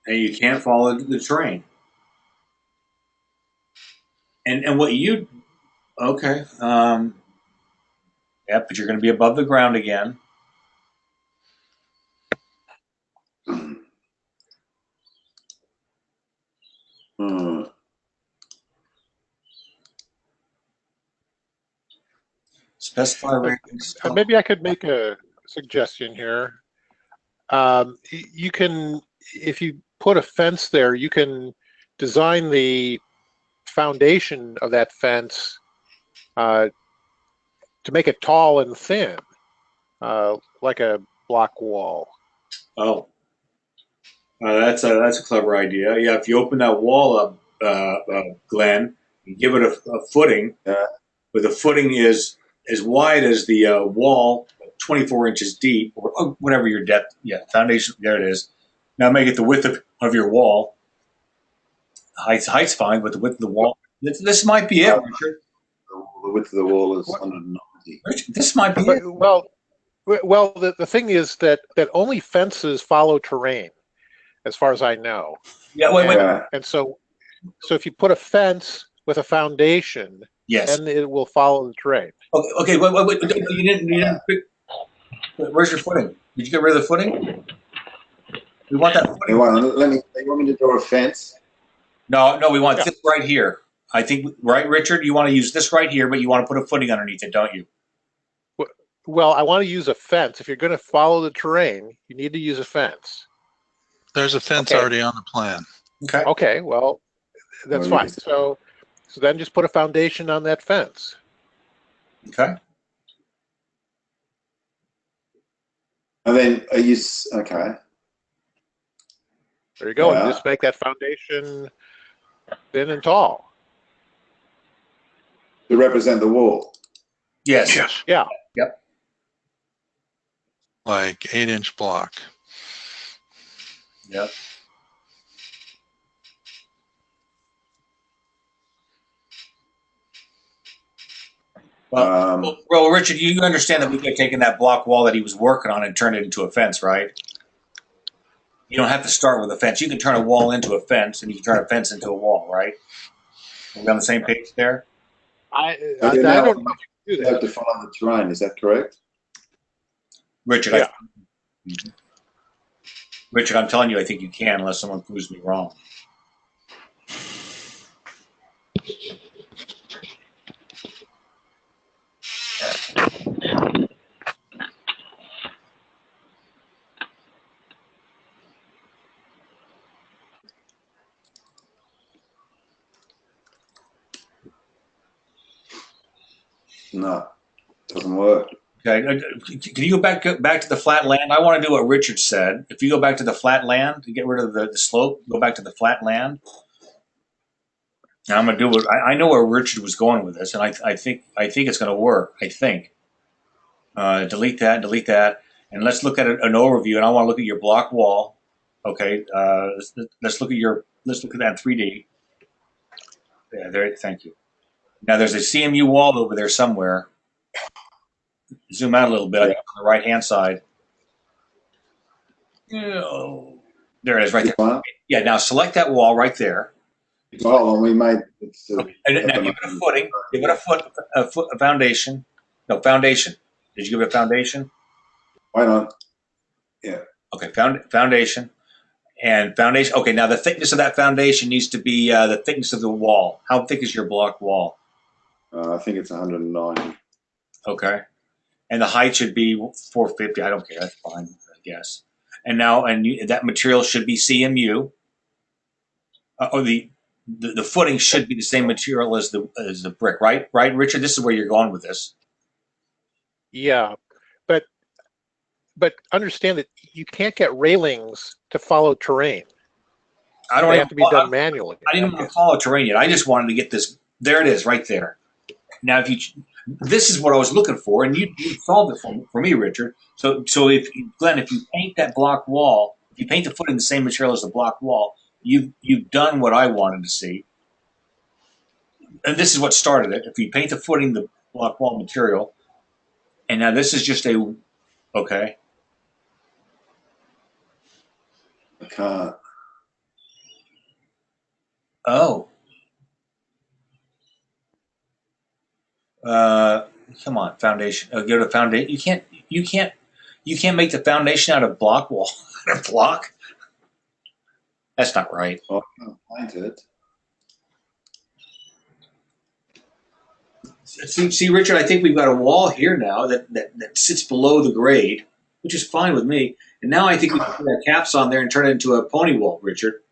S1: And you can't follow the terrain. And what you okay? Yeah, but you're going to be above the ground again. Specify ratings.
S8: Maybe I could make a suggestion here. You can, if you put a fence there, you can design the foundation of that fence to make it tall and thin, like a block wall.
S1: Oh, that's a clever idea. Yeah, if you open that wall up, Glenn, and give it a footing, where the footing is as wide as the wall, 24 inches deep, or whatever your depth. Yeah, foundation. There it is. Now make it the width of your wall. Height's fine, but the width of the wall. This might be it, Richard.
S3: The width of the wall is 190.
S1: Richard, this might be it.
S8: Well, the thing is that only fences follow terrain, as far as I know.
S1: Yeah, wait.
S8: And so if you put a fence with a foundation,
S1: Yes.
S8: then it will follow the terrain.
S1: Okay. Wait. You didn't. Where's your footing? Did you get rid of the footing? We want that footing.
S3: You want me to draw a fence?
S1: No. We want this right here. I think, right, Richard? You want to use this right here, but you want to put a footing underneath it, don't you?
S8: Well, I want to use a fence. If you're going to follow the terrain, you need to use a fence.
S2: There's a fence already on the plan.
S1: Okay.
S8: Okay. Well, that's fine. So then just put a foundation on that fence.
S1: Okay.
S3: And then okay.
S8: There you go.
S3: Yeah.
S8: And just make that foundation thin and tall.
S3: To represent the wall.
S1: Yes.
S8: Yeah.
S1: Yep.
S2: Like 8-inch block.
S1: Yep. Well, Richard, you understand that we could have taken that block wall that he was working on and turned it into a fence, right? You don't have to start with a fence. You can turn a wall into a fence, and you can turn a fence into a wall, right? Are we on the same page there?
S8: I
S3: But
S8: don't
S3: you
S8: know
S3: know,
S8: if you can do
S3: you have
S8: that.
S3: to follow the terrain, is that correct?
S1: Richard,
S8: Yeah.
S1: Richard, I'm telling you, I think you can, unless someone proves me wrong.
S3: No, doesn't work.
S1: Okay, can you go back to the flat land? I want to do what Richard said. If you go back to the flat land to get rid of the slope, go back to the flat land. Now I'm going to do what I know where Richard was going with this, and I think it's going to work. I think. Delete that, and let's look at an overview. And I want to look at your block wall. Okay, let's look at that in 3D. Yeah, there. Thank you. Now there's a CMU wall over there somewhere. Zoom out a little bit. I think on the right hand side. Oh, there it is, right there.
S3: Wow.
S1: Yeah. Now select that wall right there.
S3: Well, and we made it's
S1: Okay. And now give it a footing. Give it a foundation. No, foundation. Did you give it a foundation?
S3: why not?
S1: Okay, foundation. And foundation. Okay, now the thickness of that foundation needs to be the thickness of the wall. How thick is your block wall?
S3: I think it's 190.
S1: Okay, and the height should be 450. I don't care. That's fine, I guess. And now, that material should be CMU. Or the footing should be the same material as the brick, right? Right, Richard. This is where you're going with this.
S8: Yeah, but understand that you can't get railings to follow terrain.
S1: I don't
S8: They
S1: even,
S8: have to be done manually.
S1: I didn't want to follow terrain yet. I just wanted to get this. There it is, right there. Now, this is what I was looking for, and you solved it for me, Richard. So if Glenn, if you paint that block wall, if you paint the footing the same material as the block wall, you've done what I wanted to see. And this is what started it. If you paint the footing the block wall material, and now this is just okay.
S3: I can't.
S1: Oh. Come on, foundation. Go to foundation. You can't make the foundation out of block wall. Out of block. That's not right.
S3: I can't paint it.
S1: See, Richard, I think we've got a wall here now that sits below the grade, which is fine with me. And now I think we can put our caps on there and turn it into a pony wall, Richard.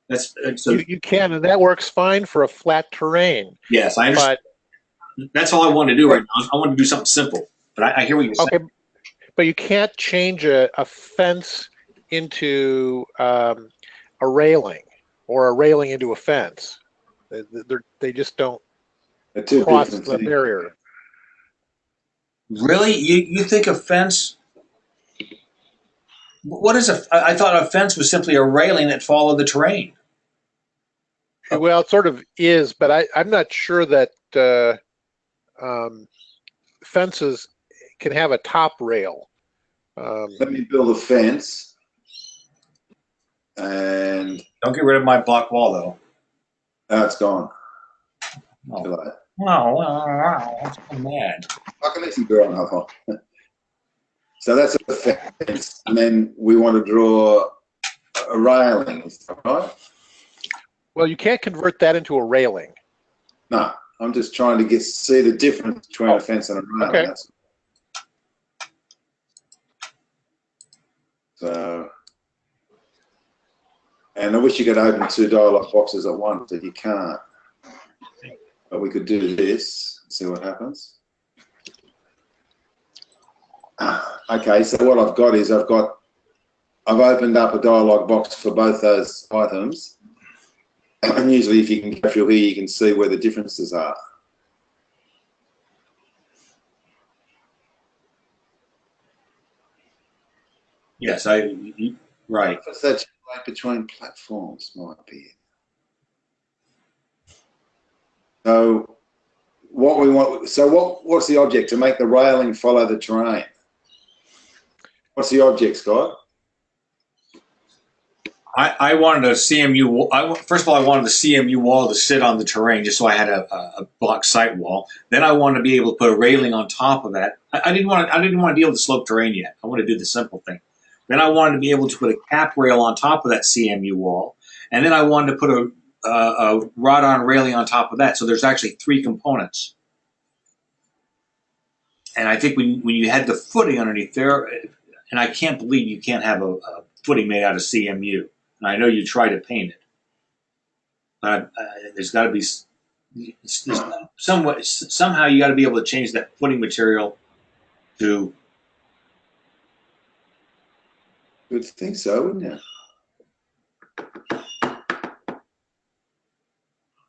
S8: You can, and that works fine for a flat terrain.
S1: Yes, I understand. That's all I want to do right now. I want to do something simple. But I hear what you're saying.
S8: Okay, but you can't change a fence into a railing or a railing into a fence. They just don't
S3: They're two
S8: cross
S3: different
S8: the
S3: things.
S8: barrier.
S1: Really? You think a fence? What is I thought a fence was simply a railing that followed the terrain.
S8: Well, it sort of is, but I'm not sure that fences can have a top rail.
S3: Let me build a fence. And
S1: Don't get rid of my block wall, though.
S3: it's gone.
S1: Oh.
S3: Too late.
S1: Wow, I'm so mad.
S3: I can let you draw another one. So that's a fence, and then we want to draw a railing, is that right?
S8: Well, you can't convert that into a railing.
S3: No, I'm just trying to see the difference between a fence and a railing.
S8: Okay.
S3: So, and I wish you could open two dialogue boxes at once, but you can't. But we could do this and see what happens. Okay, so what I've got is I've opened up a dialogue box for both those items. And usually if you can go through here, you can see where the differences are.
S1: Yes, right.
S3: What's that like between platforms might be. So what we want, so what's the object? To make the railing follow the terrain. What's the object, Scott?
S1: I wanted a CMU wall. First of all, I wanted the CMU wall to sit on the terrain just so I had a block site wall. Then I wanted to be able to put a railing on top of that. I didn't want to deal with the slope terrain yet. I wanted to do the simple thing. Then I wanted to be able to put a cap rail on top of that CMU wall. And then I wanted to put a rod-on railing on top of that. So there's actually 3 components. And I think when you had the footing underneath there, and I can't believe you can't have a footing made out of CMU. And I know you try to paint it, but there's got to be somehow you got to be able to change that footing material to.
S3: You'd think so, wouldn't you?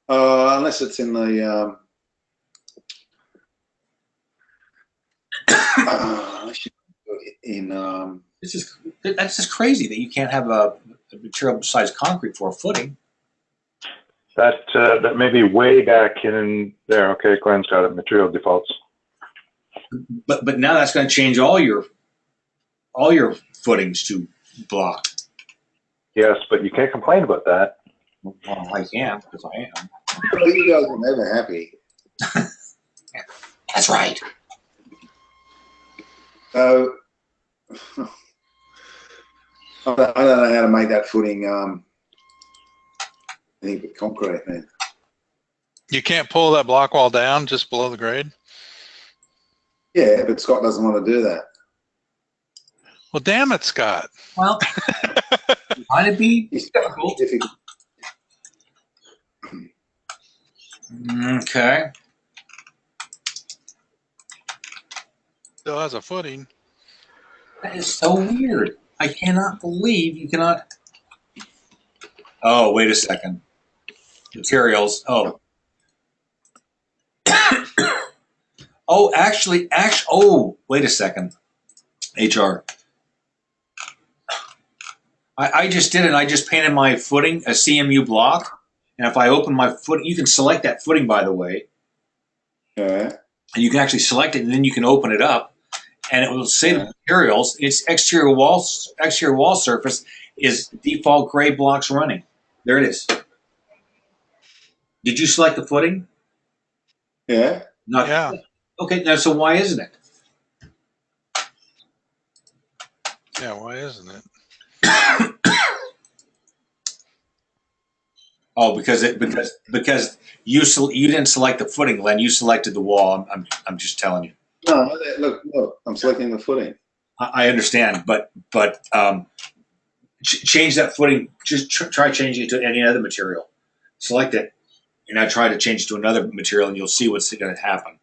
S3: Unless it's in the
S1: That's just crazy that you can't have a material besides concrete for a footing.
S9: That may be way back in there. Okay, Glenn's got it. Material defaults.
S1: But now that's going to change all your footings to block.
S9: Yes, but you can't complain about that.
S1: Well, I can't because I am.
S3: you guys are never happy.
S1: That's right.
S3: So I don't know how to make that footing anything but concrete, man.
S2: You can't pull that block wall down just below the grade?
S3: Yeah, but Scott doesn't want to do that.
S2: Well, damn it, Scott.
S1: Well, might it be
S3: difficult.
S1: Okay.
S2: Still has a footing.
S1: That is so weird. I cannot believe you cannot. Oh, wait a second. Materials. Oh. Oh, actually, oh, wait a second. HR. I just did it. I just painted my footing a CMU block. And if I open my foot, you can select that footing, by the way.
S3: Yeah.
S1: And you can actually select it, and then you can open it up. And it will say the materials. Its exterior wall surface is default gray blocks running. There it is. Did you select the footing?
S3: Yeah.
S1: Not.
S2: Yeah.
S1: Okay. Now, so why isn't it?
S2: Yeah, why isn't it?
S1: Oh, because you didn't select the footing, Len. You selected the wall. I'm just telling you.
S3: No, look. I'm selecting the footing.
S1: I understand, but change that footing. Just try changing it to any other material. Select it, and I try to change it to another material, and you'll see what's going to happen.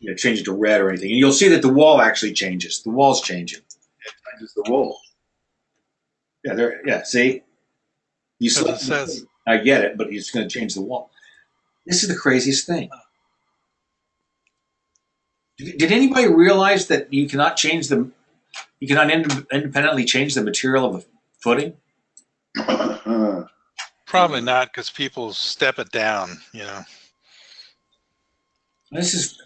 S1: You know, change it to red or anything, and you'll see that the wall actually changes. The wall's changing.
S3: It changes the wall.
S1: Yeah, there. Yeah, see. You select.
S2: It says.
S1: I get it, but it's going to change the wall. This is the craziest thing. Did anybody realize that you cannot change the, you cannot independently change the material of the footing?
S2: Probably not, because people step it down, you know.
S1: This is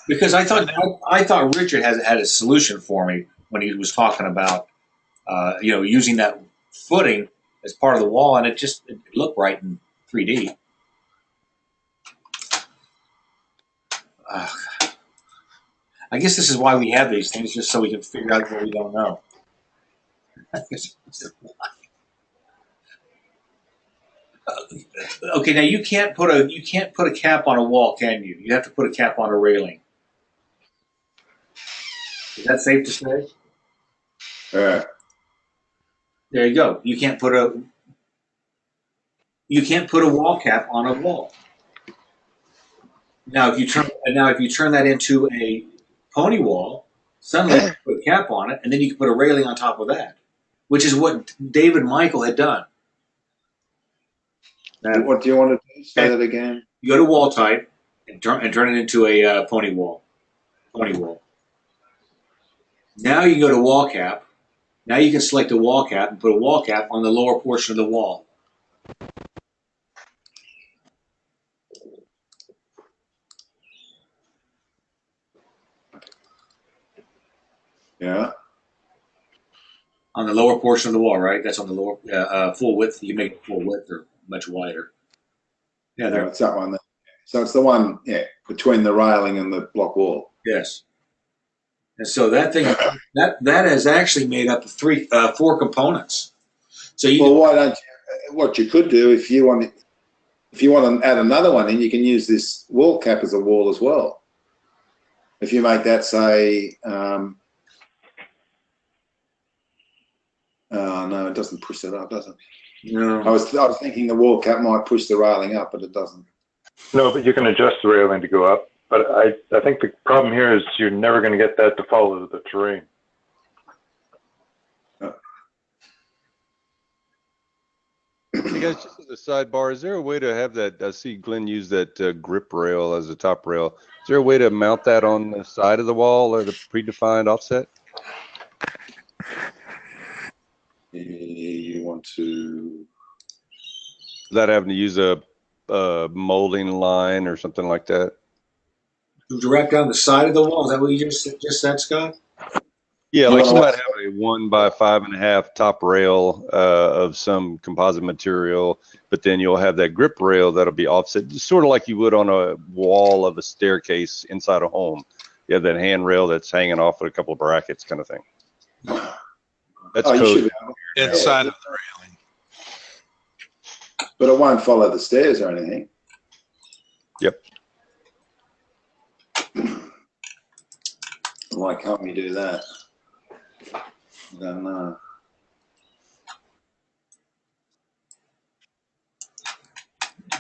S1: because I thought Richard had a solution for me when he was talking about using that footing as part of the wall, and it looked right in 3D. I guess this is why we have these things, just so we can figure out what we don't know. Okay, now you can't put a cap on a wall, can you? You have to put a cap on a railing. Is that safe to say?
S3: Yeah.
S1: There you go. You can't put a wall cap on a wall. Now, if you turn that into a pony wall, suddenly you can put a cap on it, and then you can put a railing on top of that, which is what David Michael had done.
S3: Now, what do you want to do? Say that again.
S1: You go to wall type, and turn it into a pony wall. Now you go to wall cap. Now you can select a wall cap and put a wall cap on the lower portion of the wall.
S3: Yeah.
S1: On the lower portion of the wall, right? That's on the lower full width. You make it full width or much wider. Yeah,
S3: No,
S1: there.
S3: it's that one there. So it's the one, yeah, between the railing and the block wall.
S1: Yes. And so that thing that is actually made up of four components. So you
S3: Well, why don't you? What you could do if you want to add another one in, you can use this wall cap as a wall as well. If you make that say, no, it doesn't push that up, does it?
S1: no.
S3: I was thinking the wall cap might push the railing up, but it doesn't.
S9: No, but you can adjust the railing to go up. But I think the problem here is you're never going to get that to follow the terrain.
S7: Hey guys, just as a sidebar, is there a way to have that? I see Glenn use that grip rail as a top rail. Is there a way to mount that on the side of the wall at a predefined offset?
S3: You want to?
S7: Without having to use a molding line or something like that?
S1: Direct down the side of the wall. Is that what you just said, Scott?
S7: Yeah, like you
S3: Well,
S7: might have a 1 by 5.5 top rail of some composite material, but then you'll have that grip rail that'll be offset, sort of like you would on a wall of a staircase inside a home. You have that handrail that's hanging off with a couple of brackets, kind of thing. That's
S3: Oh,
S7: code.
S2: Inside of the railing.
S3: But it won't follow the stairs or anything.
S7: Yep.
S3: Why can't we do that? I don't know.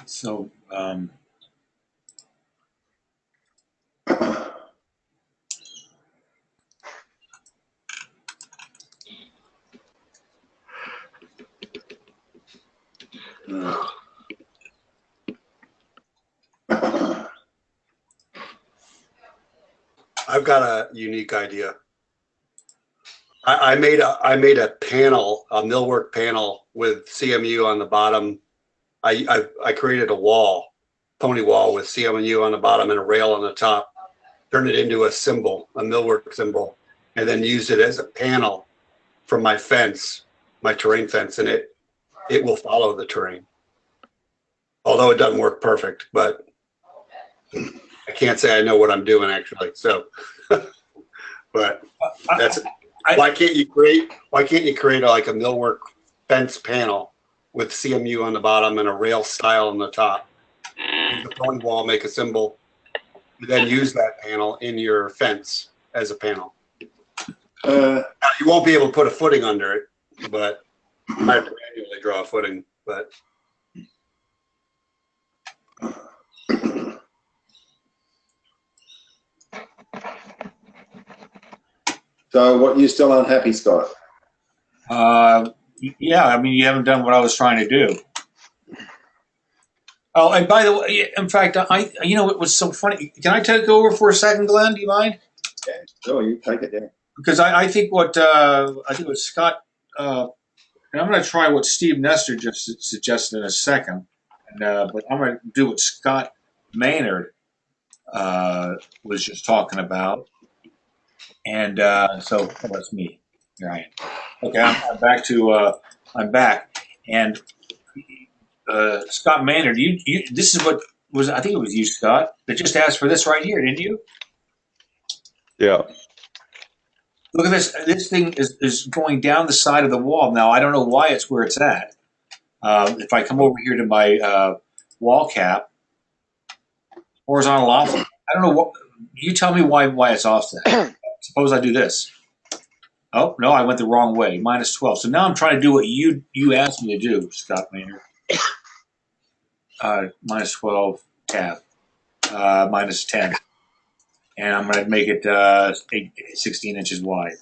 S1: So
S6: I've got a unique idea. I made a panel, a millwork panel with CMU on the bottom. I created a wall, pony wall with CMU on the bottom and a rail on the top. Turned it into a symbol, a millwork symbol, and then used it as a panel for my fence, my terrain fence, and it will follow the terrain. Although it doesn't work perfect, but I can't say I know what I'm doing actually. So, but that's why can't you create like a millwork fence panel with CMU on the bottom and a rail style on the top? Use the pony wall, make a symbol, then use that panel in your fence as a panel. Now, you won't be able to put a footing under it, but I have to manually draw a footing. But
S3: So, what, you still unhappy, Scott?
S1: yeah, I mean, you haven't done what I was trying to do. Oh, and by the way, in fact, you know, it was so funny. Can I take over for a second, Glenn? Do you mind?
S3: Yeah, sure, you take it there.
S1: Because I think what Scott, and I'm going to try what Steve Nestor just suggested in a second, but I'm going to do what Scott Maynard was just talking about, and so that's me. Here I am. Okay, I'm back to I'm back, and Scott Maynard, you this is what was, I think it was you, Scott, that just asked for this right here, didn't you?
S7: Yeah.
S1: Look at this. This thing is going down the side of the wall. Now, I don't know why it's where it's at. If I come over here to my wall cap, horizontal offset, I don't know what. You tell me why it's offset. Suppose I do this. Oh, no, I went the wrong way. Minus 12. So now I'm trying to do what you asked me to do, Scott Maynard. Minus 12, tab. Minus 10. And I'm going to make it 16 inches wide.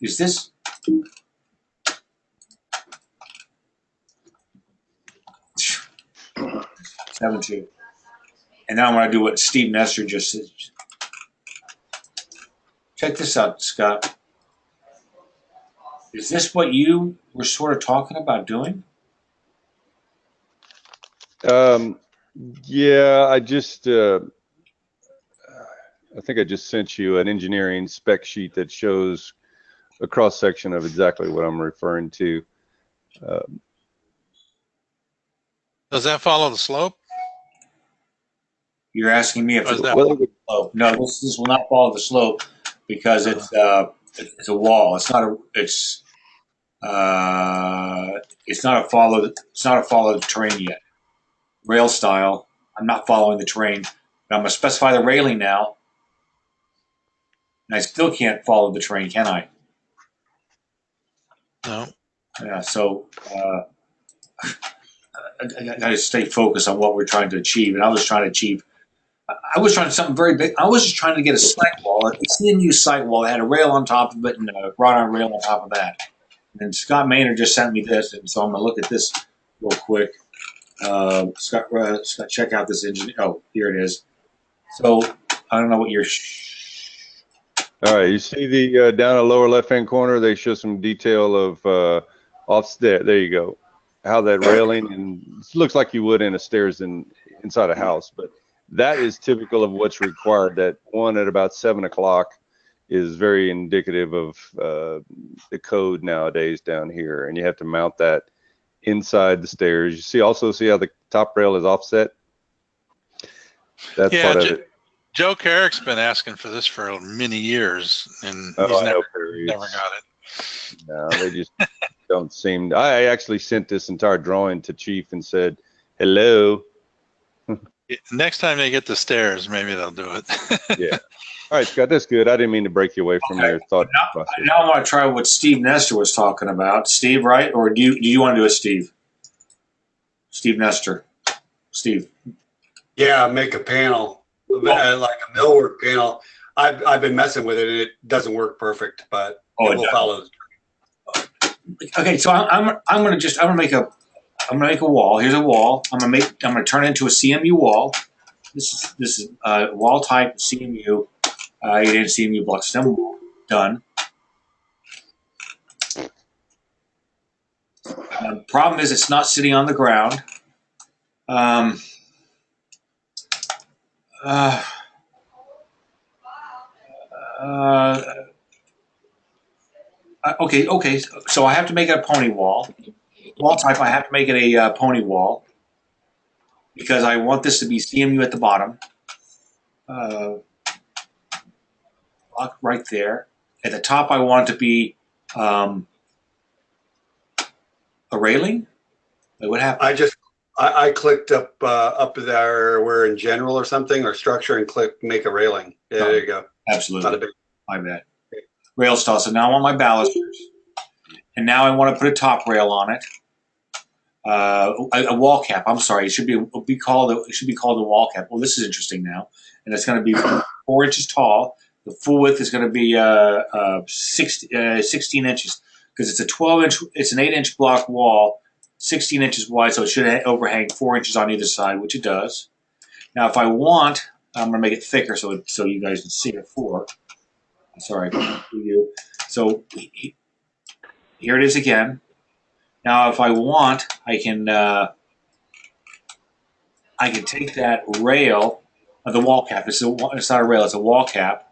S1: Is this? 7.2. And now I'm going to do what Steve Nestor just said. Check this out, Scott. Is this what you were sort of talking about doing?
S7: Yeah, I think I just sent you an engineering spec sheet that shows a cross section of exactly what I'm referring to.
S2: Does that follow the slope?
S1: You're asking me if
S2: Or is
S1: it's
S2: that-
S7: Well,
S1: slope. No, this will not follow the slope because it's a wall. It's not a follow the terrain yet. Rail style. I'm not following the terrain. But I'm going to specify the railing now. And I still can't follow the terrain, can I?
S2: No.
S1: Yeah, so I got to stay focused on what we're trying to achieve. And I was trying to something very big. I was just trying to get a site wall, a CMU site wall that had a rail on top of it and a wrought iron rail on top of that. And Scott Maynard just sent me this, and so I'm going to look at this real quick. Scott, check out this engine. Oh, here it is. So I don't know what you're.
S7: all right, you see the down the lower left-hand corner, they show some detail of offset. There you go. How that railing, and it looks like you would in a stairs inside a house, but that is typical of what's required. That one at about 7 o'clock is very indicative of the code nowadays down here, and you have to mount that inside the stairs. You also see how the top rail is offset. That's part of it.
S2: Joe Carrick's been asking for this for many years, and
S7: Oh,
S2: he's
S7: I
S2: never
S7: know Perry.
S2: got it.
S7: No, they just don't seem. I actually sent this entire drawing to Chief and said, "Hello."
S2: Next time they get the stairs, maybe they'll do it.
S7: Yeah. All right, Scott, that's good. I didn't mean to break you away from your thought process.
S1: Now I want to try what Steve Nestor was talking about. Steve, right? Or do you want to do it, Steve? Steve Nestor. Steve.
S6: Yeah, make a panel, like a millwork panel. I've been messing with it, and it doesn't work perfect, but it will follow.
S1: Okay, so I'm gonna make a wall. Here's a wall. I'm gonna turn it into a CMU wall. This is wall type CMU, 8-inch CMU block stem wall. Done. Problem is, it's not sitting on the ground. Okay. So I have to make it a pony wall. Wall type, I have to make it a pony wall because I want this to be CMU at the bottom. Block right there. At the top, I want it to be a railing. What happened?
S6: I clicked up there. We're in general or something or structure and click make a railing. Yeah, there you go.
S1: Absolutely. My bad. Rail style. So now I want my balusters, and now I want to put a top rail on it. A wall cap. I'm sorry. It should be called a wall cap. Well, this is interesting now, and it's going to be 4 inches tall. The full width is going to be 16 inches because it's a 12-inch. It's an 8-inch block wall, 16 inches wide, so it should overhang 4 inches on either side, which it does. Now, if I want, I'm going to make it thicker so you guys can see it. Sorry, you. So here it is again. Now, if I want, I can take that rail, the wall cap. It's not a rail; it's a wall cap.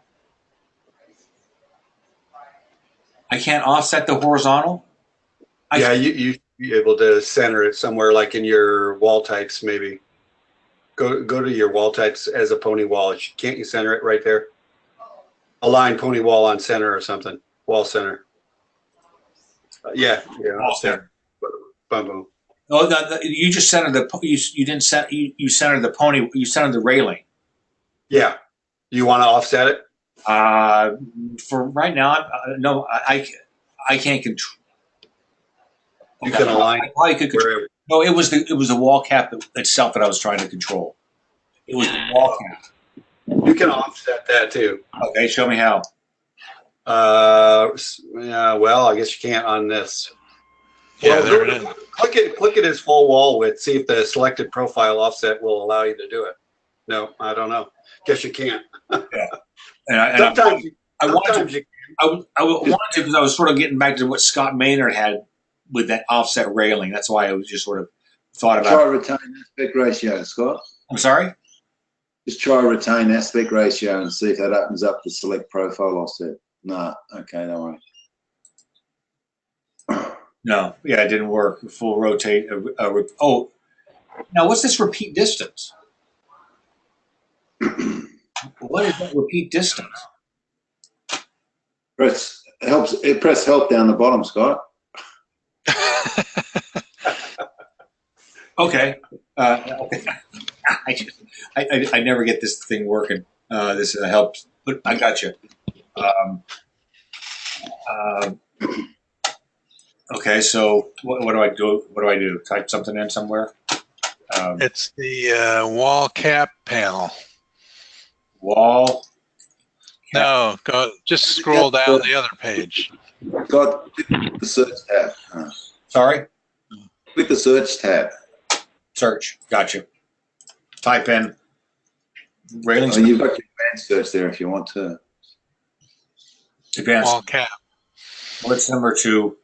S1: I can't offset the horizontal.
S6: You be able to center it somewhere, like in your wall types, maybe. Go to your wall types as a pony wall. Can't you center it right there? Align pony wall on center or something. Wall center.
S1: Wall center.
S6: Boom, boom.
S1: Oh, you just centered you didn't set. You centered the pony. You centered the railing.
S6: Yeah. You want to offset it?
S1: For right now, no. I can't control.
S6: You can align.
S1: I probably could control. No, it was the wall cap itself that I was trying to control. It was the wall cap.
S6: You can offset that too.
S1: Okay, show me how.
S6: Yeah, well, I guess you can't on this.
S2: Yeah,
S6: Well,
S2: there it is.
S6: Click it as full wall width. See if the selected profile offset will allow you to do it. No, I don't know. Guess you can't.
S1: And
S6: Sometimes,
S1: I wanted
S6: sometimes
S1: to,
S6: you
S1: I wanted to because I was sort of getting back to what Scott Maynard had with that offset railing. That's why I was just sort of thought
S3: Try
S1: about.
S3: retain aspect ratio, Scott.
S1: I'm sorry.
S3: Just try retain aspect ratio and see if that opens up the select profile offset. No, okay, don't worry.
S1: No, yeah, it didn't work. Full rotate. Oh, now what's this repeat distance? What is that repeat distance?
S3: Press help down the bottom, Scott.
S1: Okay. Okay. I never get this thing working. This helps, but I got you. Okay, so what do I do? What do I do? Type something in somewhere?
S2: It's the wall cap panel.
S1: Wall.
S2: No, just scroll down the other page.
S3: Scott, click the search tab.
S1: Sorry?
S3: Click the search tab.
S1: Search. Gotcha. Type in railings.
S3: Oh, you've got your advanced search there if you want to.
S1: Advanced.
S2: Wall cap.
S1: What's number 2?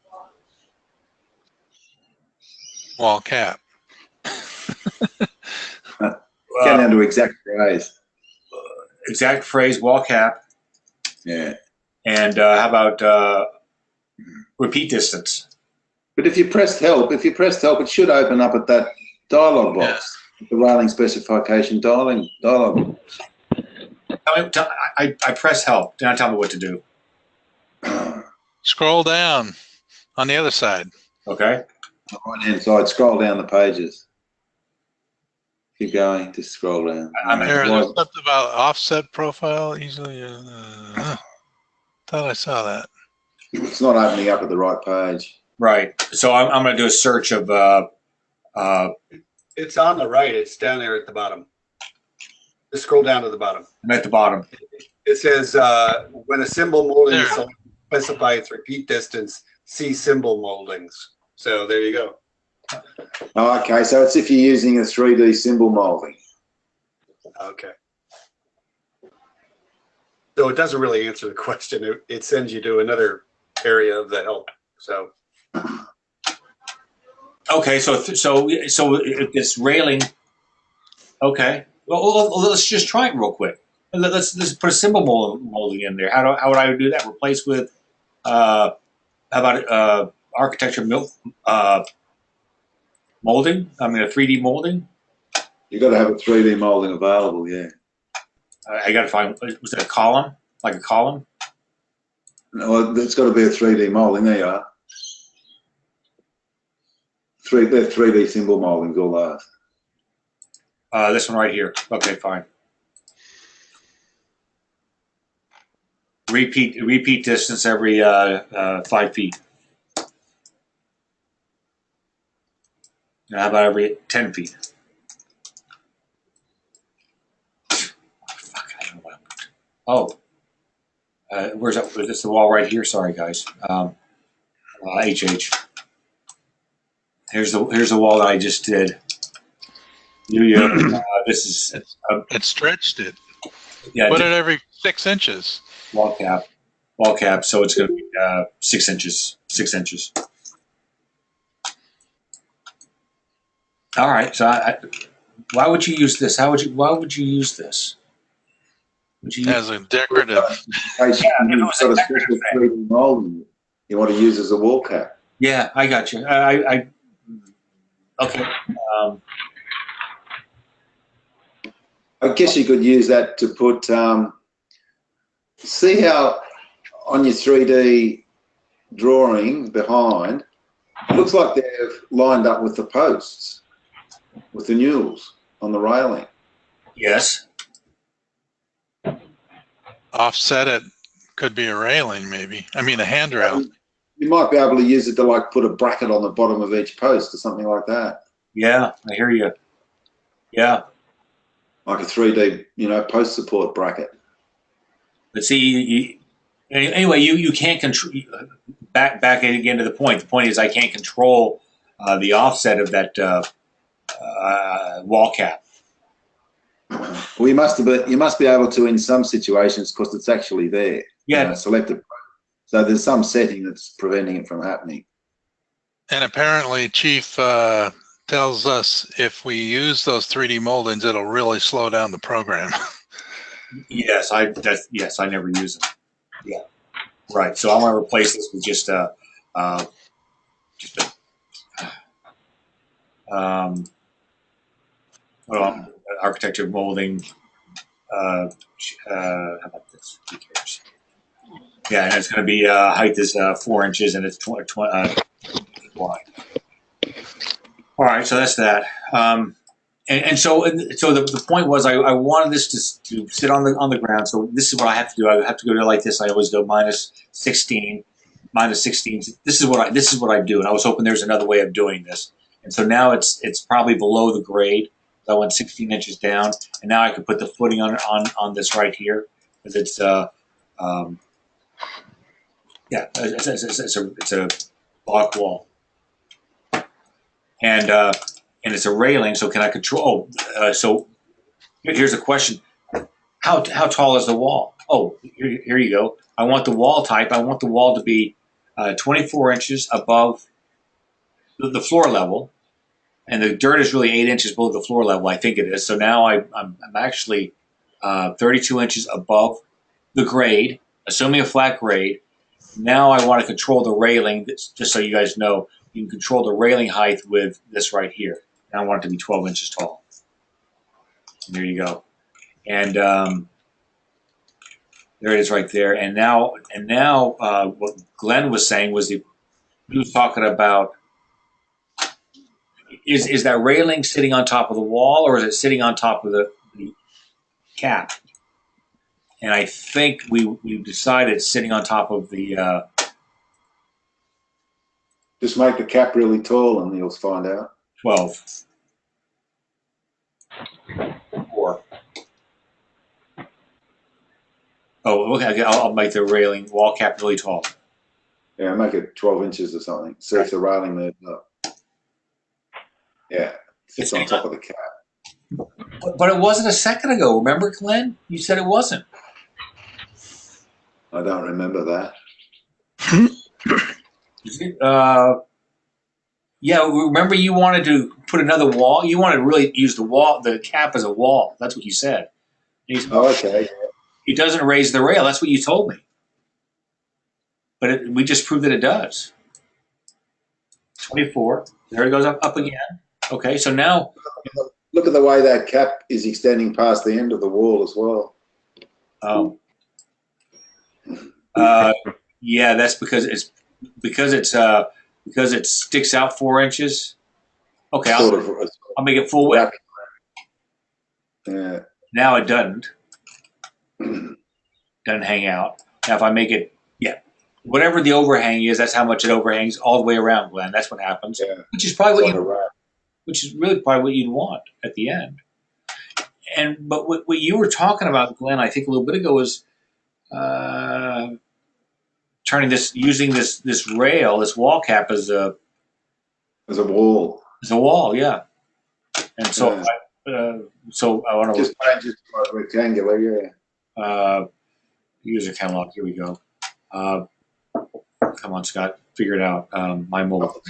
S2: Wall cap.
S3: Get down to exact phrase.
S1: Exact phrase, wall cap.
S3: Yeah.
S1: And how about repeat distance?
S3: But if you pressed help, it should open up at that dialog box. Yeah. The railing specification dialog box.
S1: I press help. Now tell me what to do.
S2: Scroll down on the other side.
S1: Okay.
S3: On the right hand side, scroll down the pages. Keep going, just scroll down.
S2: There's something about offset profile easily. Thought I saw that.
S3: It's not opening up at the right page.
S1: Right. So I'm going to do a search of.
S6: it's on the right. It's down there at the bottom. Just scroll down to the bottom.
S1: I'm at the bottom.
S6: It says when a symbol molding is selected, specify its repeat distance. See symbol moldings. So there you go.
S3: Oh, okay, so it's if you're using a 3D symbol molding.
S6: Okay. So it doesn't really answer the question. It sends you to another area of the help. So.
S1: Okay, so if it's railing. Okay. Well, let's just try it real quick. Let's put a symbol molding in there. How would I do that? Replace with how about architecture molding? I mean a 3D molding.
S3: You've got to have a 3D molding available. Yeah.
S1: I got to find. Was it a column? Like a column?
S3: No, it's got to be a 3D molding. There you are. They're 3D symbol moldings, all those.
S1: This one right here. Okay, fine. Repeat distance every 5 feet. And how about every 10 feet? Fuck, I don't know what where's that? Is this the wall right here? Sorry, guys. HH. Here's the wall that I just did. This is
S2: it stretched it.
S1: Yeah.
S2: Put it every 6 inches.
S1: Wall cap. So it's going to be 6 inches. 6 inches. All right. So why would you use this? Why would you use this?
S2: As a decorative.
S3: You've got a special 3D molding you want to use as a wall cap.
S1: Yeah, I got you. Okay.
S3: I guess you could use that to put, see how on your 3D drawing behind, it looks like they've lined up with the posts, with the newels on the railing.
S1: Yes.
S2: Offset it could be a railing, maybe. I mean, a handrail.
S3: You might be able to use it to like put a bracket on the bottom of each post or something like that.
S1: Yeah, I hear you. Yeah.
S3: Like a 3D, post support bracket.
S1: But see, anyway, you can't control. Back again to the point. The point is, I can't control the offset of that wall cap.
S3: Well, you must be able to in some situations because it's actually there.
S1: Yeah.
S3: Selected. So there's some setting that's preventing it from happening.
S2: And apparently Chief tells us if we use those 3D moldings, it'll really slow down the program.
S1: Yes, I never use them. Yeah, right. So I want to replace this with just a architecture molding. How about this? Who cares? Yeah, and it's going to be height is 4 inches and it's 20 wide. All right, so that's that. So the point was I wanted this to sit on the ground. So this is what I have to do. I have to go to like this. I always go minus 16. This is what I do. And I was hoping there's another way of doing this. And so now it's probably below the grade. So I went 16 inches down, and now I can put the footing on this right here because it's it's a block wall, and it's a railing. So can I control? So here's a question: How tall is the wall? Oh, here you go. I want the wall type. I want the wall to be 24 inches above the floor level, and the dirt is really 8 inches below the floor level. I think it is. So now I'm actually 32 inches above the grade, assuming a flat grade. Now I want to control the railing. Just so you guys know, you can control the railing height with this right here. And I want it to be 12 inches tall. And there you go. And there it is right there. And now, what Glenn was saying was he was talking about is that railing sitting on top of the wall or is it sitting on top of the cap? And I think we decided it's sitting on top of the.
S3: Just make the cap really tall and you'll find out.
S1: 12. 4. Oh, okay. I'll make the railing wall cap really tall.
S3: Yeah, make it 12 inches or something. See if the railing moves up. Yeah, it's on top of the cap.
S1: But it wasn't a second ago. Remember, Glenn? You said it wasn't.
S3: I don't remember that.
S1: Yeah, remember you wanted to put another wall? You wanted to really use the cap as a wall. That's what you said.
S3: Oh, okay.
S1: It doesn't raise the rail. That's what you told me. But we just proved that it does. 24. There it goes up again. Okay, so now.
S3: Look at the way that cap is extending past the end of the wall as well.
S1: Oh. Yeah, that's because it sticks out 4 inches. Okay, I'll make it full width.
S3: Yeah.
S1: Now it doesn't hang out. Now if I make it, whatever the overhang is, that's how much it overhangs all the way around, Glenn. That's what happens. Yeah. Which is really probably what you'd want at the end. But what you were talking about, Glenn, I think a little bit ago was using this rail, this wall cap as a
S3: wall.
S1: As a wall, yeah. And so, I want to
S3: just change it to a rectangular, yeah.
S1: User catalog. Here we go. Come on, Scott, figure it out. My mobile.
S3: Up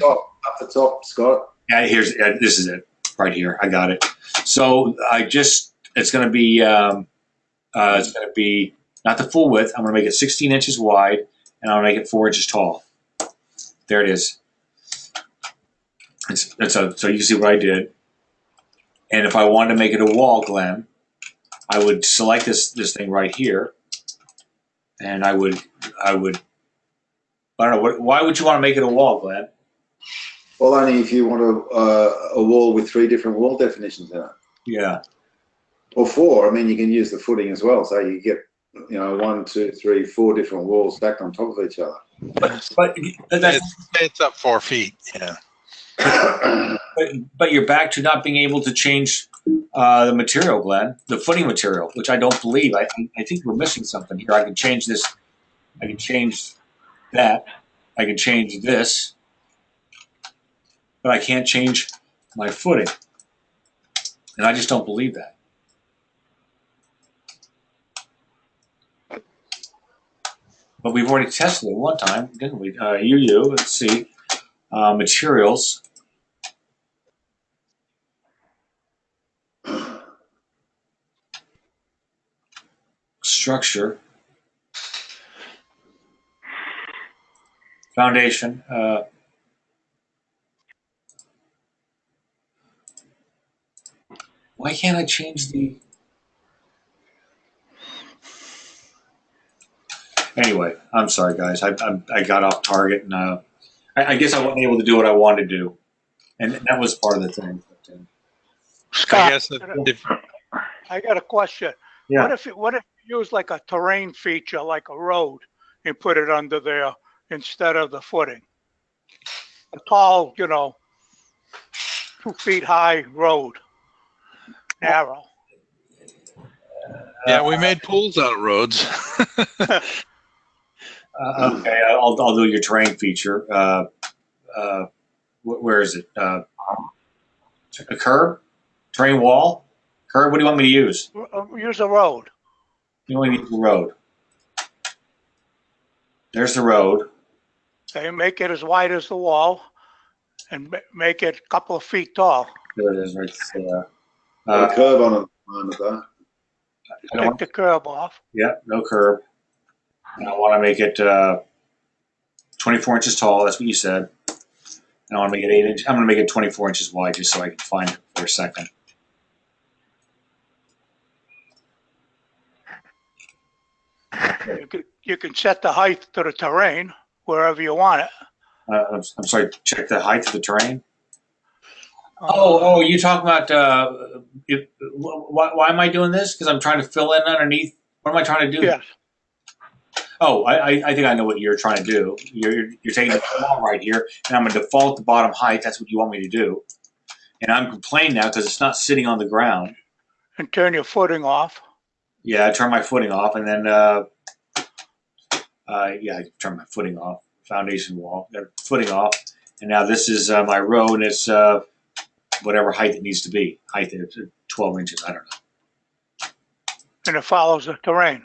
S3: the top, Scott.
S1: Yeah, this is it right here. I got it. So it's going to be not the full width. I'm going to make it 16 inches wide, and I'm going to make it 4 inches tall. There it is. So you see what I did. And if I wanted to make it a wall, Glenn, I would select this thing right here, and I don't know. Why would you want to make it a wall, Glenn?
S3: Well, only if you want a wall with 3 different wall definitions in it.
S1: Yeah.
S3: Or 4. I mean, you can use the footing as well. So you get, 1, 2, 3, 4 different walls stacked on top of each other.
S1: But
S2: it's up 4 feet. Yeah.
S1: But you're back to not being able to change the material, Glenn, the footing material, which I don't believe. I think we're missing something here. I can change this. I can change that. I can change this. But I can't change my footing. And I just don't believe that. but we've already tested it one time, didn't we? UU, let's see. Materials. Structure. Foundation. Why can't I change the... Anyway, I'm sorry, guys. I got off target, and I guess I wasn't able to do what I wanted to do, and that was part of the thing.
S2: I
S10: Scott,
S2: guess if
S10: I got a question.
S1: Yeah.
S10: What if you use like a terrain feature, like a road, and put it under there instead of the footing? A tall, 2 feet high road, narrow.
S2: yeah, we made pools out of roads.
S1: Okay, I'll do your terrain feature. Where is it? A curb? Terrain wall? Curb? What do you want me to use?
S10: Use a road.
S1: You only need the road. There's the road.
S10: They make it as wide as the wall, and make it a couple of feet tall.
S1: There it is, right there.
S3: A curve on it. That.
S1: I don't
S10: Take
S1: want,
S10: the curb off.
S1: yeah, no curb. And I want to make it 24 inches tall. That's what you said. And I want to make it 8 inches. I'm going to make it 24 inches wide just so I can find it for a second.
S10: You can set the height to the terrain wherever you want it.
S1: I'm sorry. Check the height of the terrain. Oh, you talking about why am I doing this? Because I'm trying to fill in underneath. What am I trying to do?
S10: Yes.
S1: Oh, I think I know what you're trying to do. You're taking the wall right here, and I'm going to default the bottom height. That's what you want me to do. And I'm complaining now because it's not sitting on the ground.
S10: And turn your footing off.
S1: Yeah, I turn my footing off, and then I turn my footing off. Foundation wall, footing off, and now this is my road. And it's whatever height it needs to be. Height of 12 inches. I don't know.
S10: And it follows the terrain.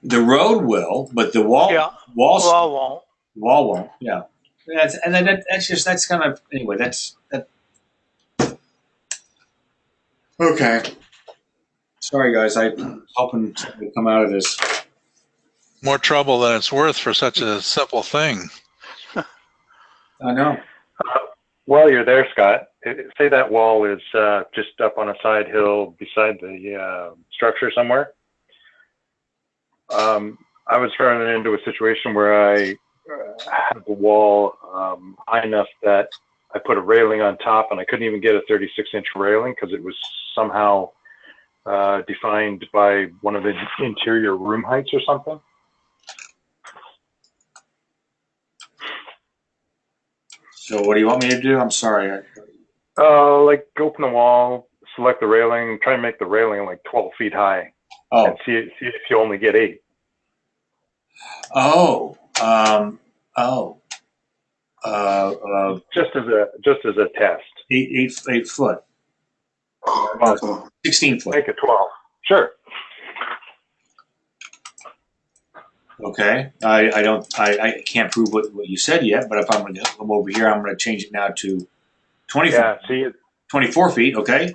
S1: The road will, but the wall,
S10: Yeah.
S1: wall
S10: Wall won't.
S1: won't. Yeah, that's kind of anyway. That's that. Okay. Sorry, guys. I'm hoping to come out of this.
S2: More trouble than it's worth for such a simple thing.
S1: I know.
S9: While you're there, Scott, say that wall is just up on a side hill beside the structure somewhere. I was running into a situation where I had the wall high enough that I put a railing on top, and I couldn't even get a 36-inch railing because it was somehow defined by one of the interior room heights or something.
S1: So what do you want me to do? I'm sorry.
S9: Like open the wall, select the railing, try and make the railing like 12 feet high, and see if you only get 8. Just as a test.
S1: 8 foot. 16 foot.
S9: Make it 12. Sure.
S1: Okay. I can't prove what you said yet, but if I'm going to come over here, I'm going to change it now to 24.
S9: Yeah. See it.
S1: 24 feet. Okay.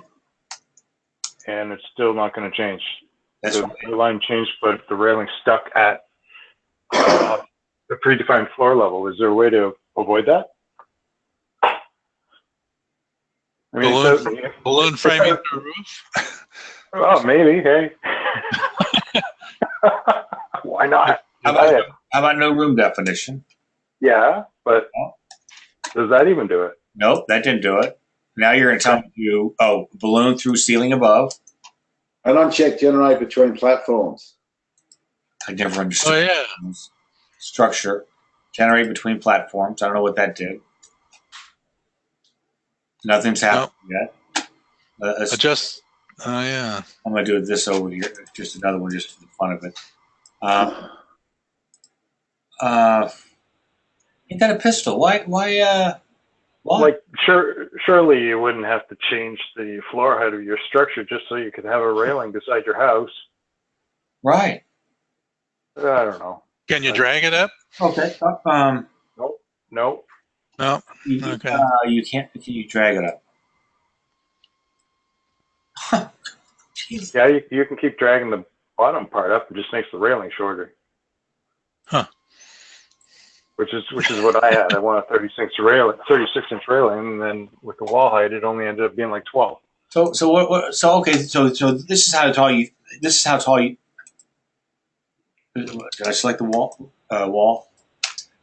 S9: And it's still not going to change.
S1: That's
S9: the
S1: right.
S9: line changed, but the railing stuck at the predefined floor level. Is there a way to avoid that? I mean,
S2: Balloon framing the roof?
S9: Oh, maybe. Hey. Why not?
S1: How about no room definition?
S9: Yeah, but does that even do it?
S1: Nope, that didn't do it. Now you're going to tell me to, balloon through ceiling above.
S3: And uncheck generate between platforms.
S1: I never understood.
S2: Oh, yeah.
S1: Structure. Generate between platforms. I don't know what that did. Nothing's happened yet.
S2: Adjust. Oh, yeah.
S1: I'm going to do this over here. Just another one just for the fun of it. Ain't that a pistol? Why?
S9: Like, surely you wouldn't have to change the floor height of your structure just so you could have a railing beside your house.
S1: Right.
S9: I don't know.
S2: Can you drag it up?
S1: Okay.
S9: Nope.
S2: No.
S1: You,
S2: Okay.
S1: you can't. Can you drag it up? Jeez.
S9: Yeah, you can keep dragging the bottom part up. It just makes the railing shorter.
S2: Huh.
S9: Which is what I had. I want a 36 inch railing, and then with the wall height, it only ended up being like 12.
S1: So what? So okay. So this is how tall you. This is how tall you. Did I select the wall? Wall.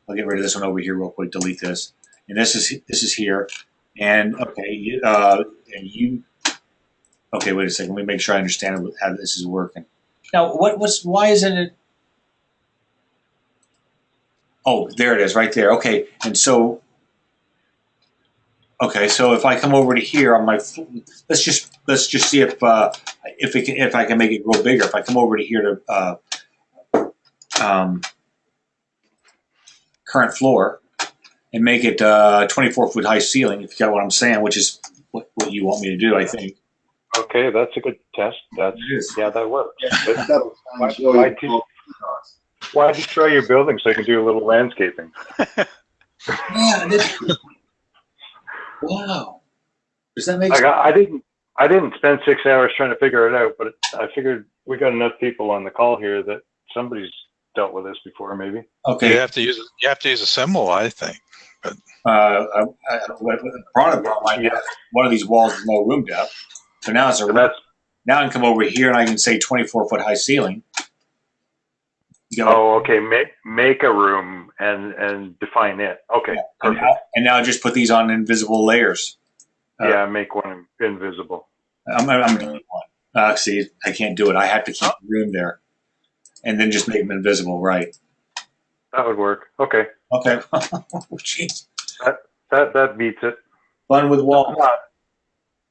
S1: I'll get rid of this one over here real quick. Delete this. And this is here. And okay. And you. Okay. Wait a second. Let me make sure I understand how this is working. Now, why isn't it? Oh, there it is, right there. Okay. And so. Okay, so if I come over to here on my, let's just see if I can make it grow bigger. If I come over to here to current floor and make it 24-foot high ceiling, if you got what I'm saying, which is what you want me to do, I think.
S9: Okay, that's a good test. That works.
S3: That'll change all
S9: Why
S3: your-
S9: why destroy your building so you can do a little landscaping?
S1: Yeah. Wow. Does that make sense?
S9: I didn't spend 6 hours trying to figure it out, but I figured we got enough people on the call here that somebody's dealt with this before, maybe.
S1: Okay.
S2: You have to use a symbol, I think. But
S1: one of these walls is no room depth. So now it's a room. Now I can come over here and I can say 24-foot high ceiling.
S9: Okay. Make a room and define it. Okay. Perfect.
S1: And now just put these on invisible layers.
S9: Make one invisible.
S1: I'm doing one. See, I can't do it. I have to keep the room there, and then just make them invisible. Right.
S9: That would work. Okay.
S1: Okay. Jeez.
S9: That beats it.
S1: Fun with wall.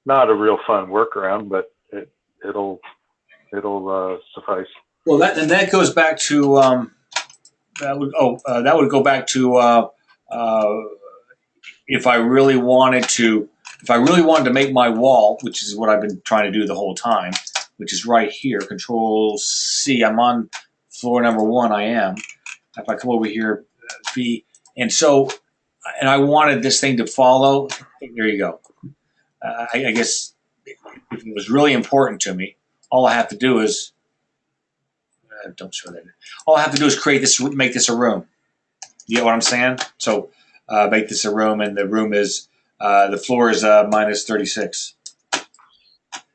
S9: Not a real fun workaround, but it'll suffice.
S1: Well, that goes back to that would go back to if I really wanted to make my wall, which is what I've been trying to do the whole time, which is right here. Control C. I'm on floor number 1. I am. If I come over here, V, and I wanted this thing to follow. There you go. I guess if it was really important to me, all I have to do is. Don't show that. All I have to do is make this a room. You get what I'm saying? So make this a room, and the room is the floor is minus 36.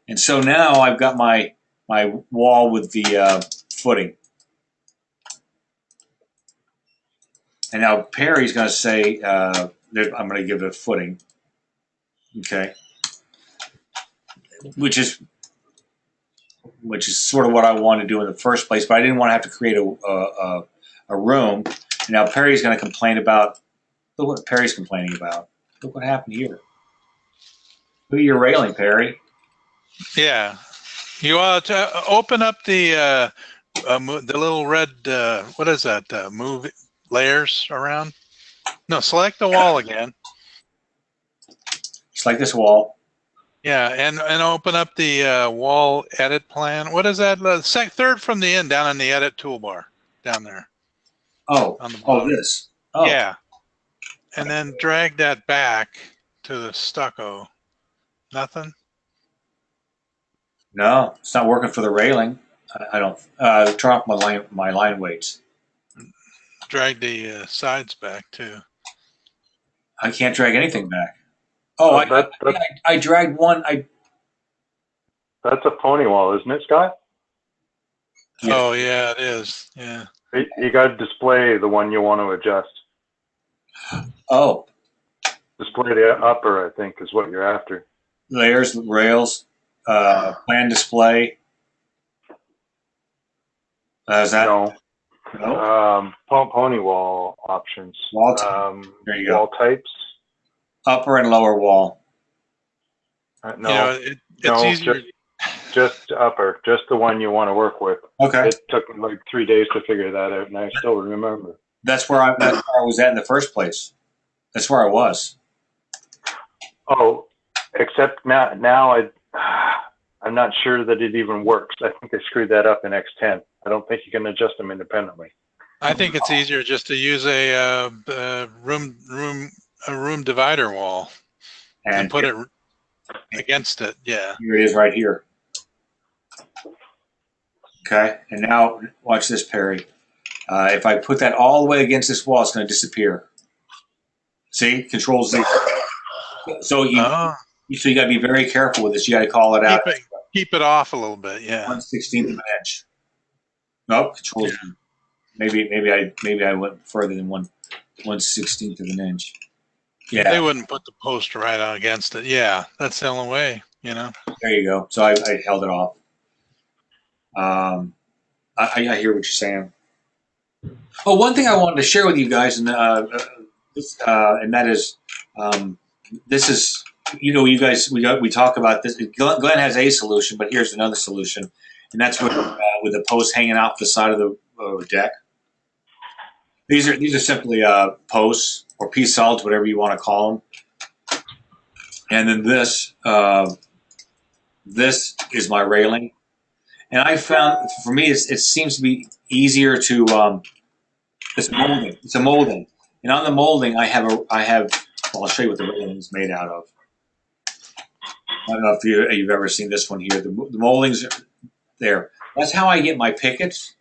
S1: And so now I've got my wall with the footing. And now Perry's going to say I'm going to give it a footing. Okay. Which is sort of what I wanted to do in the first place, but I didn't want to have to create a room. And now Perry's going to complain about. Look what Perry's complaining about. Look what happened here. Look at your railing, Perry.
S2: Yeah, you ought to open up the little red. What is that? Move layers around. No, select the wall again.
S1: Select this wall.
S2: Yeah, and open up the wall edit plan. What is that? Third from the end, down in the edit toolbar, down there.
S1: Oh,
S2: on the bottom.
S1: This. Oh.
S2: Yeah, and then drag that back to the stucco. Nothing.
S1: No, it's not working for the railing. I don't. Turn off my line weights.
S2: Drag the sides back too.
S1: I can't drag anything back. Oh, I dragged one.
S9: That's a pony wall, isn't it, Scott?
S1: Yeah.
S2: Oh yeah, it is. Yeah.
S9: You got to display the one you want to adjust.
S1: Oh.
S9: Display the upper, I think, is what you're after.
S1: Layers, rails, plan display. Is that?
S9: No.
S1: No.
S9: Pony wall options.
S1: Wall there you go.
S9: Wall types.
S1: Upper and lower wall.
S9: No.
S2: It's
S9: no,
S2: easier.
S9: Just upper. Just the one you want to work with.
S1: Okay.
S9: It took me like 3 days to figure that out, and I still remember.
S1: That's where I was at in the first place. That's where I was.
S9: Oh, except now I'm not sure that it even works. I think they screwed that up in X10. I don't think you can adjust them independently.
S2: I think it's easier just to use a room divider wall and put it against it. Yeah.
S1: Here it is right here. Okay, and now watch this, Perry. If I put that all the way against this wall, it's going to disappear. See, Control Z. So you got to be very careful with this. You got to call it out.
S2: Keep it off a little bit. Yeah.
S1: 1/16 of an inch. Nope. Control Z. Maybe I went further than 1/16 of an inch. Yeah.
S2: They wouldn't put the post right on against it. Yeah, that's the only way. You know.
S1: There you go. So I held it off. I hear what you're saying. Oh, one thing I wanted to share with you guys, and that is, this is, you know, you guys, we talk about this. Glenn has a solution, but here's another solution, and that's with the posts hanging out the side of the deck. These are simply posts or piece solids, whatever you want to call them. And then this is my railing. And I found, for me, it seems to be easier to, it's molding. It's a molding. And on the molding, well, I'll show you what the railing is made out of. I don't know if you've ever seen this one here. The moldings are there. That's how I get my pickets.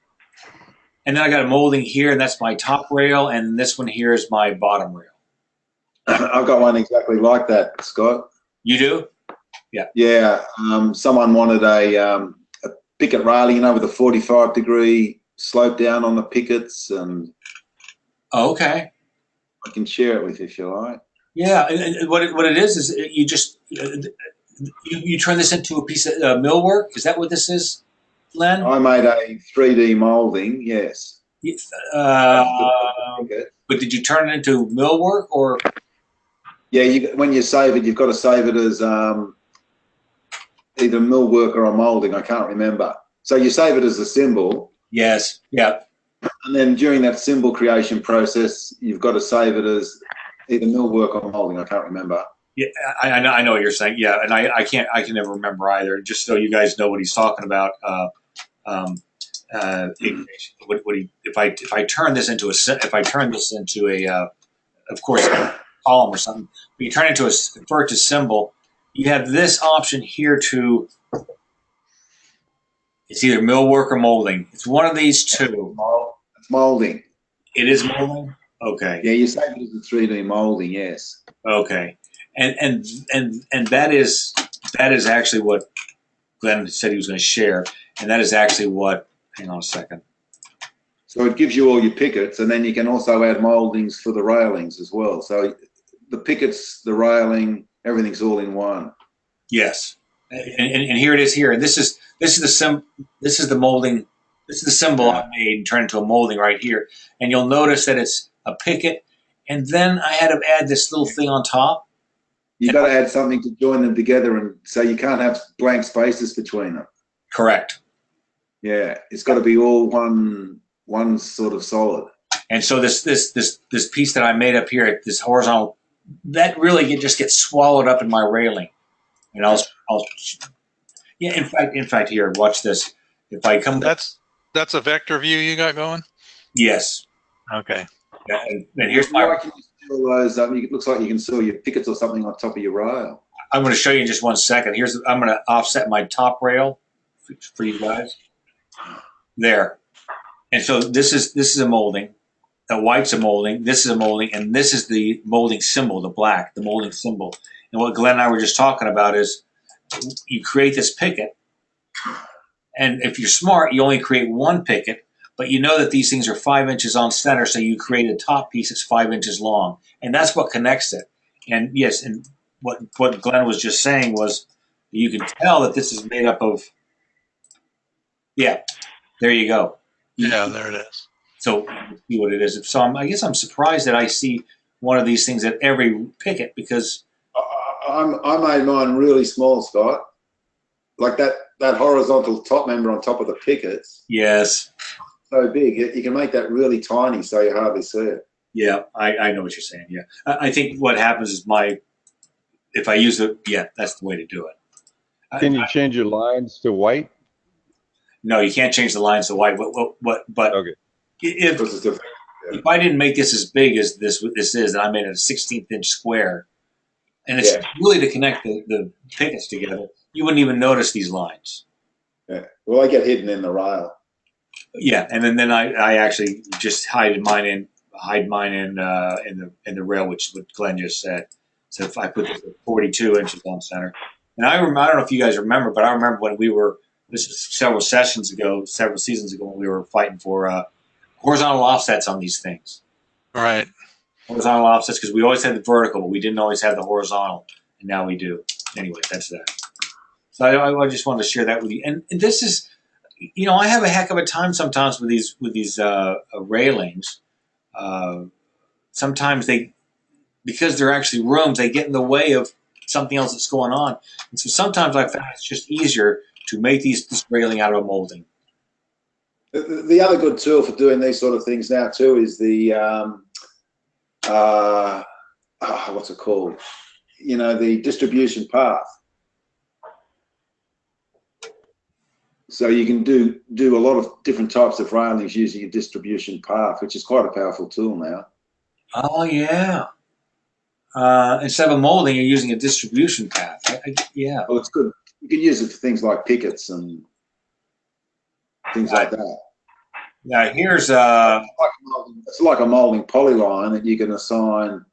S1: And then I got a molding here, and that's my top rail, and this one here is my bottom rail.
S3: I've got one exactly like that, Scott.
S1: You do? Yeah.
S3: Yeah. Someone wanted a picket railing over the 45-degree slope down on the pickets, and
S1: okay,
S3: I can share it with you if you like.
S1: Yeah, and what it is you just you turn this into a piece of millwork. Is that what this is, Len?
S3: I made a 3D molding. Yes.
S1: But did you turn it into millwork or?
S3: Yeah, when you save it, you've got to save it as either millwork or a molding. I can't remember. So you save it as a symbol.
S1: Yes. Yeah.
S3: And then during that symbol creation process, you've got to save it as either millwork or molding. I can't remember.
S1: Yeah, I know what you're saying. Yeah, and I can never remember either. Just so you guys know what he's talking about. If I turn this into a of course column or something, but you turn it into a convert to symbol, you have this option here to. It's either millwork or molding. It's one of these two.
S3: It's molding.
S1: It is molding? Okay.
S3: Yeah, you save it as a 3D molding, yes.
S1: Okay. And that is actually what Glenn said he was going to share. And that is actually what, hang on a second.
S3: So it gives you all your pickets, and then you can also add moldings for the railings as well. So the pickets, the railing, everything's all in one.
S1: Yes. And here it is here. And this is the molding. This is the symbol I made and turned into a molding right here. And you'll notice that it's a picket. And then I had to add this little thing on top.
S3: You've got to add something to join them together, and so you can't have blank spaces between them.
S1: Correct.
S3: Yeah, it's got to be all one sort of solid.
S1: And so this piece that I made up here, this horizontal, that really just gets swallowed up in my railing. And I'll yeah. In fact, here, watch this. If I come,
S2: that's a vector view you got going.
S1: Yes.
S2: Okay.
S1: Yeah, and here's my.
S3: Can you still those? It looks like you can still your pickets or something on top of your rail.
S1: I'm going to show you in just 1 second. I'm going to offset my top rail for you guys. There. And so this is a molding. The white's a molding. This is a molding, and this is the molding symbol, the black, the molding symbol. And what Glenn and I were just talking about is you create this picket, and if you're smart, you only create one picket, but you know that these things are 5 inches on center, so you create a top piece that's 5 inches long, and that's what connects it. And yes, and what Glenn was just saying was you can tell that this is made up of, yeah, there you go.
S2: Yeah, there it is.
S1: So see what it is. So I guess I'm surprised that I see one of these things at every picket because
S3: I made mine really small, Scott. Like that horizontal top member on top of the pickets.
S1: Yes.
S3: So big. You can make that really tiny so you hardly see it.
S1: Yeah, I know what you're saying. Yeah. I think what happens is if I use it, yeah, that's the way to do it.
S7: Can you change your lines to white?
S1: No, you can't change the lines to white. But
S7: Okay.
S1: if
S3: Because it's a,
S1: if I didn't make this as big as this is, and I made it a 16th inch square, and it's
S3: Yeah.
S1: really to connect the pickets together, you wouldn't even notice these lines.
S3: yeah. Well, they get hidden in the rail.
S1: Yeah, and then I actually just hide mine in the rail, which is what Glenn just said. So if I put this at 42 inches on center, and I don't know if you guys remember, but I remember when we were, this is several seasons ago, when we were fighting for horizontal offsets on these things.
S2: Right.
S1: Horizontal offsets, because we always had the vertical, but we didn't always have the horizontal, and now we do. Anyway, that's that. So I just wanted to share that with you. And this is, I have a heck of a time sometimes with these railings. Sometimes because they're actually rooms, they get in the way of something else that's going on. And so sometimes I found it's just easier to make this railing out of a molding.
S3: The other good tool for doing these sort of things now too is the what's it called? The distribution path. So you can do a lot of different types of railings using a distribution path, which is quite a powerful tool now.
S1: Oh yeah. Instead of a molding, you're using a distribution path. Yeah.
S3: Well, it's good. You can use it for things like pickets and things like that.
S1: Yeah. Here's
S3: It's like a molding polyline that you can assign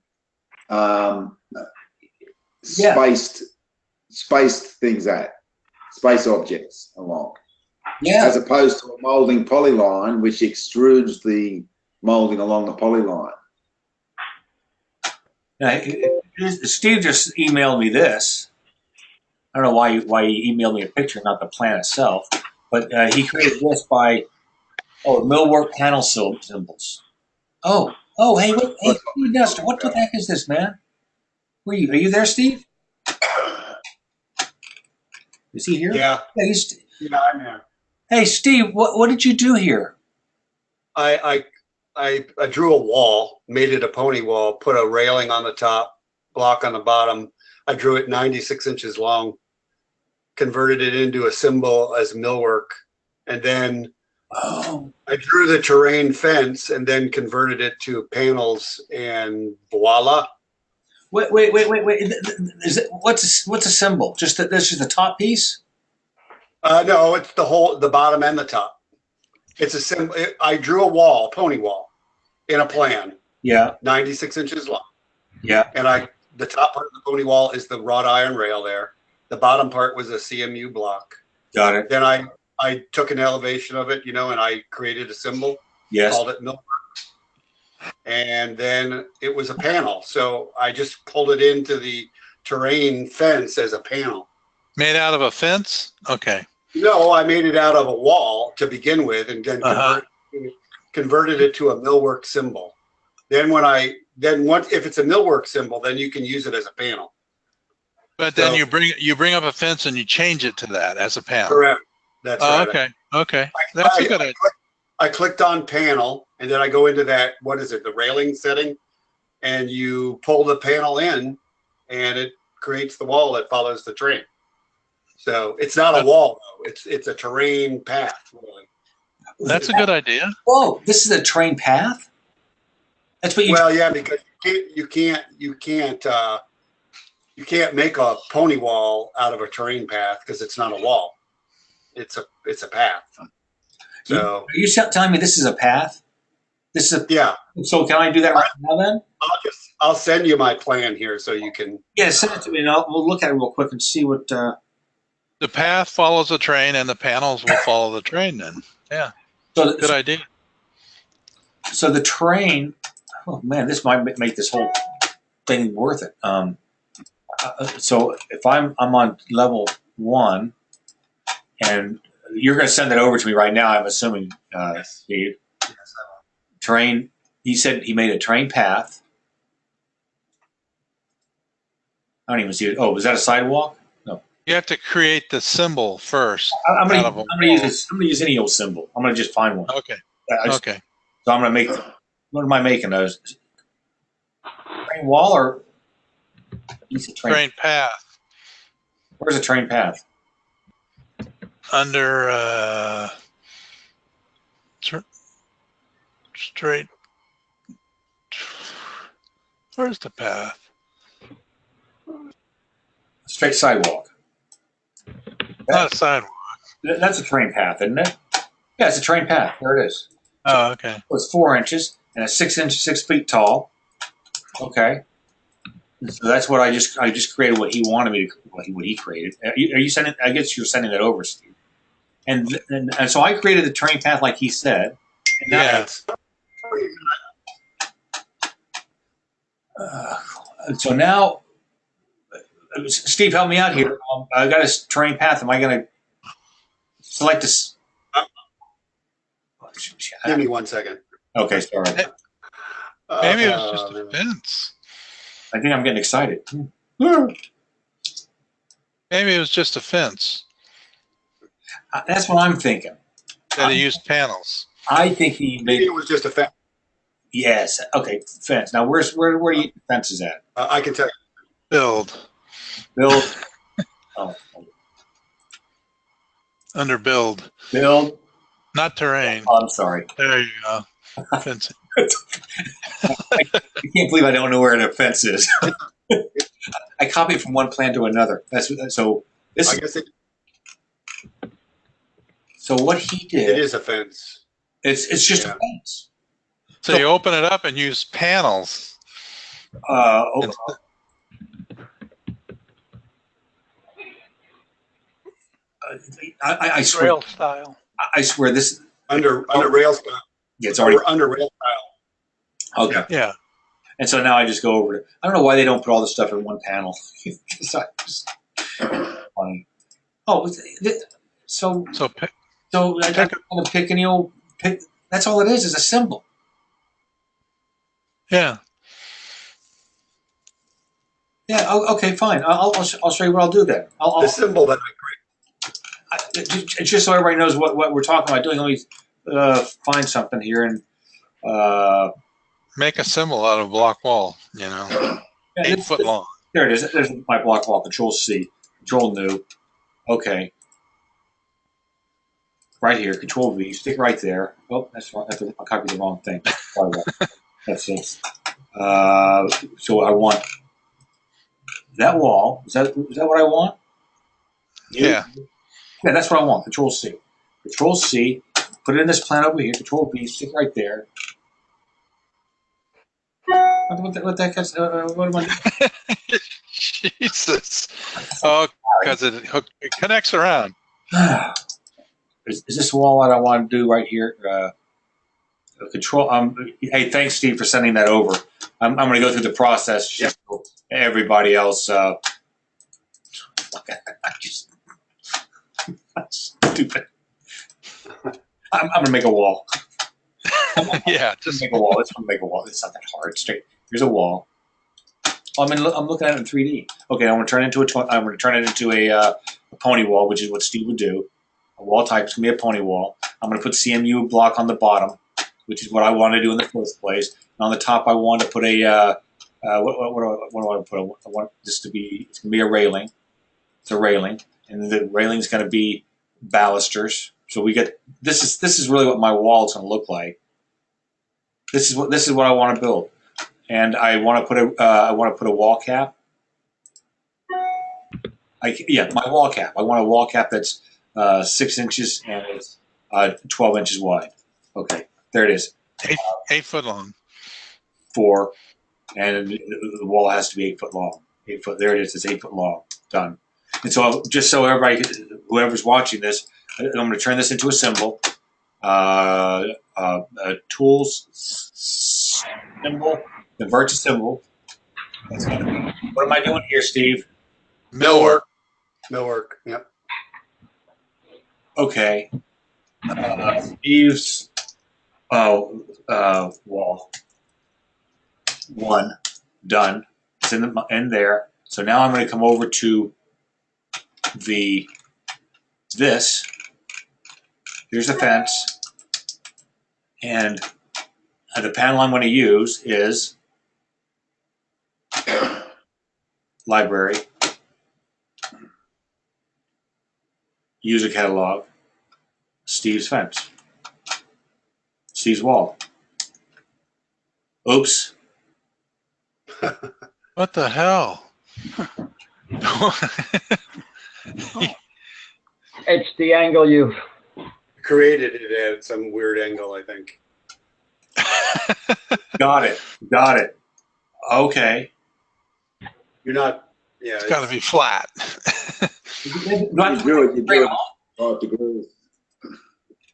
S3: spaced things space objects along.
S1: Yeah.
S3: As opposed to a molding polyline, which extrudes the molding along the polyline.
S1: Now, Steve just emailed me this. I don't know why he emailed me a picture, not the plan itself. But he created this by millwork panel symbols. Oh, hey, Steve Nestor, what the heck is this, man? Are you there, Steve? Is he here?
S6: Yeah.
S1: Yeah,
S6: I'm here.
S1: Hey, Steve, what did you do here?
S6: I drew a wall, made it a pony wall, put a railing on the top, block on the bottom. I drew it 96 inches long, converted it into a symbol as millwork, and then I drew the terrain fence and then converted it to panels, and voila.
S1: Wait. What's a symbol? This is the top piece?
S6: No, it's the bottom and the top. It's a symbol. I drew a wall, pony wall, in a plan.
S1: Yeah.
S6: 96 inches long.
S1: Yeah.
S6: And the top part of the pony wall is the wrought iron rail there. The bottom part was a CMU block.
S1: Got it.
S6: Then I took an elevation of it, and I created a symbol.
S1: Yes.
S6: Called it millwork. And then it was a panel. So I just pulled it into the terrain fence as a panel.
S2: Made out of a fence? Okay.
S6: No, I made it out of a wall to begin with, and then converted it to a millwork symbol. Then if it's a millwork symbol, then you can use it as a panel.
S2: But then you bring up a fence and you change it to that as a panel.
S6: Correct. That's right.
S2: Okay. That's a good idea.
S6: I clicked on panel, and then I go into that, what is it, the railing setting, and you pull the panel in, and it creates the wall that follows the train. So it's not a wall, though. It's a terrain path. Really.
S2: That's a good idea.
S1: Whoa, this is a terrain path? That's what you.
S6: Well, yeah, because you can't make a pony wall out of a terrain path because it's not a wall. It's a path. So
S1: are you telling me this is a path? This is
S6: yeah.
S1: So can I do that right now then?
S6: I'll send you my plan here so you can.
S1: Yeah, send it to me, and we'll look at it real quick and see what.
S2: The path follows the train, and the panels will follow the train. Then, yeah.
S1: So
S2: good idea.
S1: So the train. Oh man, this might make this whole thing worth it. So if I'm on level 1, and you're going to send it over to me right now, I'm assuming, Steve.
S6: Yes, I will.
S1: Train. He said he made a train path. I don't even see it. Oh, was that a sidewalk? No.
S2: You have to create the symbol first.
S1: I'm going to use any old symbol. I'm going to just find one.
S2: Okay.
S1: Okay. So I'm going to make. What am I making? Those train wall or
S2: train path?
S1: Where's a train path?
S2: under straight. Where's the path?
S1: Straight sidewalk.
S2: Not a sidewalk.
S1: That's a terrain path, isn't it? Yeah, it's a terrain path. There it is.
S2: Oh, okay.
S1: It's 4 inches and it's 6 feet tall. Okay. So that's what I just created. What he wanted me to, what he created. Are you sending? I guess you're sending that over, Steve. And so I created the terrain path like he said. And now,
S2: Yeah.
S1: So now, Steve, help me out here. I got a terrain path. Am I going to select this?
S6: Give me 1 second.
S1: Okay, sorry.
S2: Maybe it was just a fence.
S1: I think I'm getting excited.
S2: Maybe it was just a fence
S1: That's what I'm thinking.
S2: that he used panels.
S1: I think he made.
S6: Maybe it was just a fence.
S1: Yes. Okay. Fence. Now, where are you fences at?
S6: I can tell you.
S2: Build.
S1: Build. Oh,
S2: Under build.
S1: build.
S2: Not terrain.
S1: Oh, I'm sorry.
S2: There you go. Fencing.
S1: I can't believe I don't know where the fence is. I copied from one plan to another. That's so. This.
S6: I guess it
S1: So what he did.
S6: is a fence.
S1: It's just
S6: Yeah.
S1: a fence.
S2: So you open it up and use panels.
S1: Oh, I swear.
S10: Rail style.
S1: I swear this.
S6: Under rail style.
S1: Yeah, it's already
S6: Or under rail style.
S1: okay.
S2: Yeah.
S1: And so now I just go over it. I don't know why they don't put all this stuff in one panel. It's just funny. Oh, so
S2: So
S1: I got to pick any old pick. That's all it is a symbol.
S2: yeah.
S1: Yeah. Okay. Fine. I'll show you what I'll do then.
S6: The symbol that I
S1: Just so everybody knows what we're talking about doing. Let me find something here and.
S2: Make a symbol out of block wall, you know. 8 foot long.
S1: There it is. There's my block wall. Control C. Control New. Okay. Right here. Control V. Stick right there. Oh, that's wrong. I copied the wrong thing. Sorry about that. That's it. So I want that wall. Is that what I want?
S2: Yeah.
S1: Yeah, that's what I want. Control C. Control C. Put it in this plan over here. Control V. Stick right there. What the heck is, what am I doing?
S2: Jesus. Oh, because it connects around.
S1: Is this wall what I want to do right here? Control. Hey, thanks, Steve, for sending that over. I'm going to go through the process. Just so everybody else. I'm stupid. I'm going to make a wall.
S2: Yeah, just
S1: Make a wall. Let's make a wall. It's not that hard. Straight. Here's a wall. I'm looking at it in 3D. Okay, I'm going to turn it into a pony wall, which is what Steve would do. A wall type is going to be a pony wall. I'm going to put CMU block on the bottom, which is what I want to do in the first place. And on the top, I want to put a what do I want to put? I want this to be. It's going to be a railing. It's a railing, and the railing is going to be balusters. So we get this is really what my wall is going to look like. This is what I want to build, and I want to put a wall cap. My wall cap. I want a wall cap that's 6 inches and it's 12 inches wide. Okay, there it is.
S2: 8 foot long.
S1: 4, and the wall has to be 8 foot long. 8 foot. There it is. It's 8 foot long. Done. And so just so everybody, whoever's watching this, I'm going to turn this into a symbol. Tools symbol, convert to symbol. That's gonna be, what am I doing here, Steve?
S6: millwork. Yep.
S1: Okay. Steve's wall. 1 done. It's in there. So now I'm going to come over to this. Here's the fence. And the panel I'm going to use is library. user catalog, Steve's fence, Steve's wall. Oops.
S2: What the hell?
S4: It's the angle you've.
S6: Created it at some weird angle, I think.
S1: Got it. Got it. Okay.
S6: You're not, yeah.
S2: It's got to be flat.
S3: You drew it 5 degrees.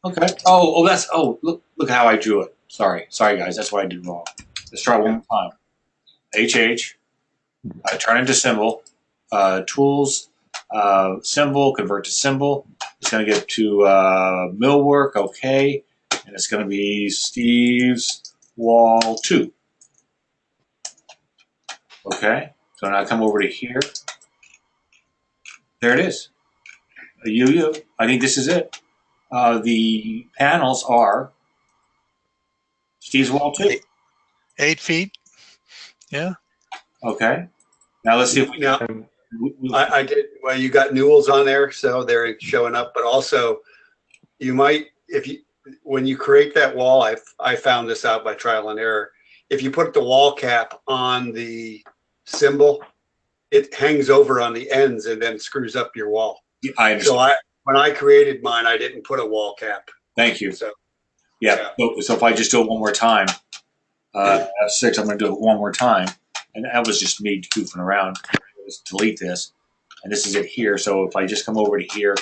S1: Okay. Look how I drew it. Sorry, guys. That's what I did wrong. Let's try one more time. HH. I turn into symbol. Tools. Symbol. Convert to symbol. It's going to get to millwork. Okay. And it's going to be Steve's wall 2. Okay. So now I come over to here. There it is. A UU. I think this is it. The panels are Steve's wall 2.
S2: 8 feet. Yeah.
S1: Okay. Now let's see if we
S6: Now, I did, well, you got newels on there, so they're showing up, but also you might, when you create that wall, I found this out by trial and error. If you put the wall cap on the symbol, it hangs over on the ends and then screws up your wall.
S1: I understand.
S6: So when I created mine, I didn't put a wall cap.
S1: Thank you.
S6: So
S1: Yeah. So if I just do it one more time, F6, I'm going to do it one more time. And that was just me goofing around. Let's delete this. And this is it here. So if I just come over to here,